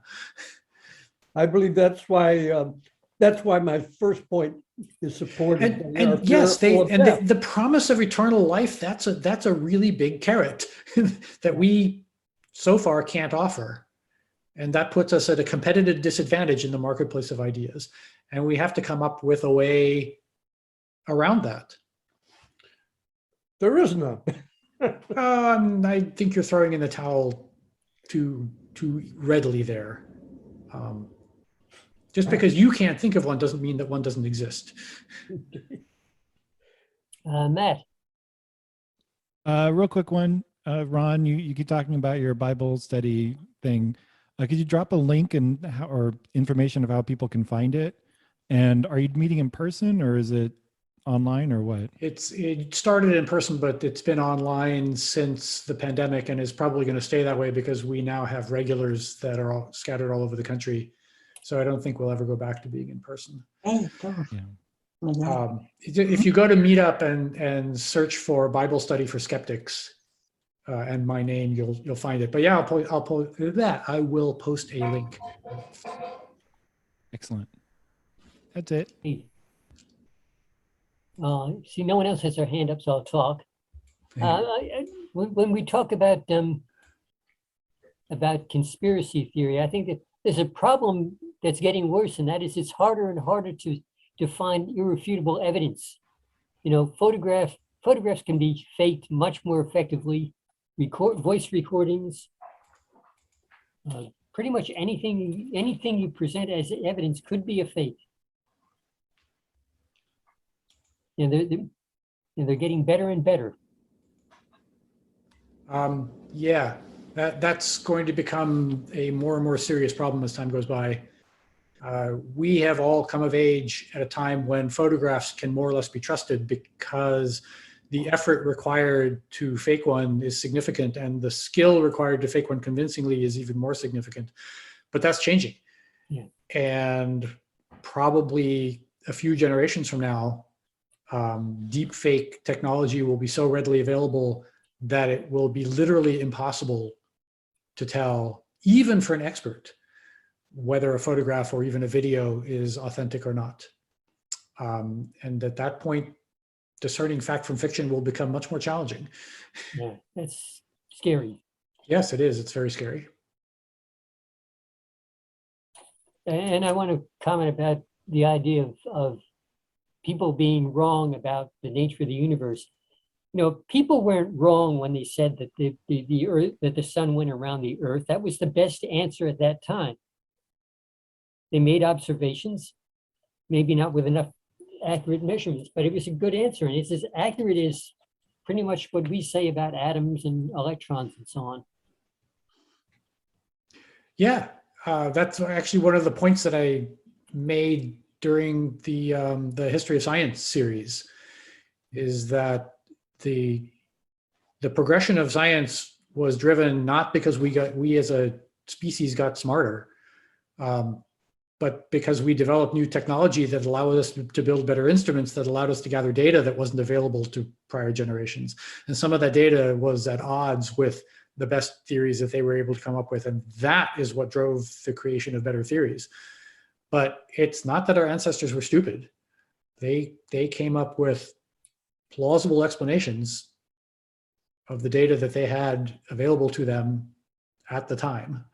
I believe that's why my first point is supported. And yes, the promise of eternal life, that's a really big carrot that we so far can't offer. And that puts us at a competitive disadvantage in the marketplace of ideas. And we have to come up with a way around that. There is none. I think you're throwing in the towel too readily there. Just because you can't think of one doesn't mean that one doesn't exist. Matt. Real quick one, Ron, you keep talking about your Bible study thing. Could you drop a link or information of how people can find it? And are you meeting in person, or is it online, or what? It started in person, but it's been online since the pandemic, and is probably going to stay that way because we now have regulars that are all scattered all over the country. So I don't think we'll ever go back to being in person. Yeah. If you go to Meetup and search for Bible Study for Skeptics and my name, you'll find it. But yeah, I will post a link. Excellent. That's it. See, no one else has their hand up, so I'll talk. When we talk about conspiracy theory, I think that there's a problem that's getting worse, and that is it's harder and harder to find irrefutable evidence. Photographs can be faked much more effectively. Voice recordings, pretty much anything you present as evidence could be a fake. And they're getting better and better. Yeah, that's going to become a more and more serious problem as time goes by. We have all come of age at a time when photographs can more or less be trusted because the effort required to fake one is significant, and the skill required to fake one convincingly is even more significant. But that's changing. Yeah. And probably a few generations from now, deep fake technology will be so readily available that it will be literally impossible to tell, even for an expert, whether a photograph or even a video is authentic or not. And at that point, discerning fact from fiction will become much more challenging. Yeah, that's scary. Yes, it is. It's very scary. And I want to comment about the idea of people being wrong about the nature of the universe. You know, people weren't wrong when they said that the earth, that the sun went around the earth. That was the best answer at that time. They made observations, maybe not with enough accurate measurements, but it was a good answer. And it's as accurate as pretty much what we say about atoms and electrons and so on. Yeah, that's actually one of the points that I made during the History of Science series, is that the progression of science was driven not because we as a species got smarter, but because we developed new technology that allowed us to build better instruments that allowed us to gather data that wasn't available to prior generations. And some of that data was at odds with the best theories that they were able to come up with. And that is what drove the creation of better theories. But it's not that our ancestors were stupid. They came up with plausible explanations of the data that they had available to them at the time.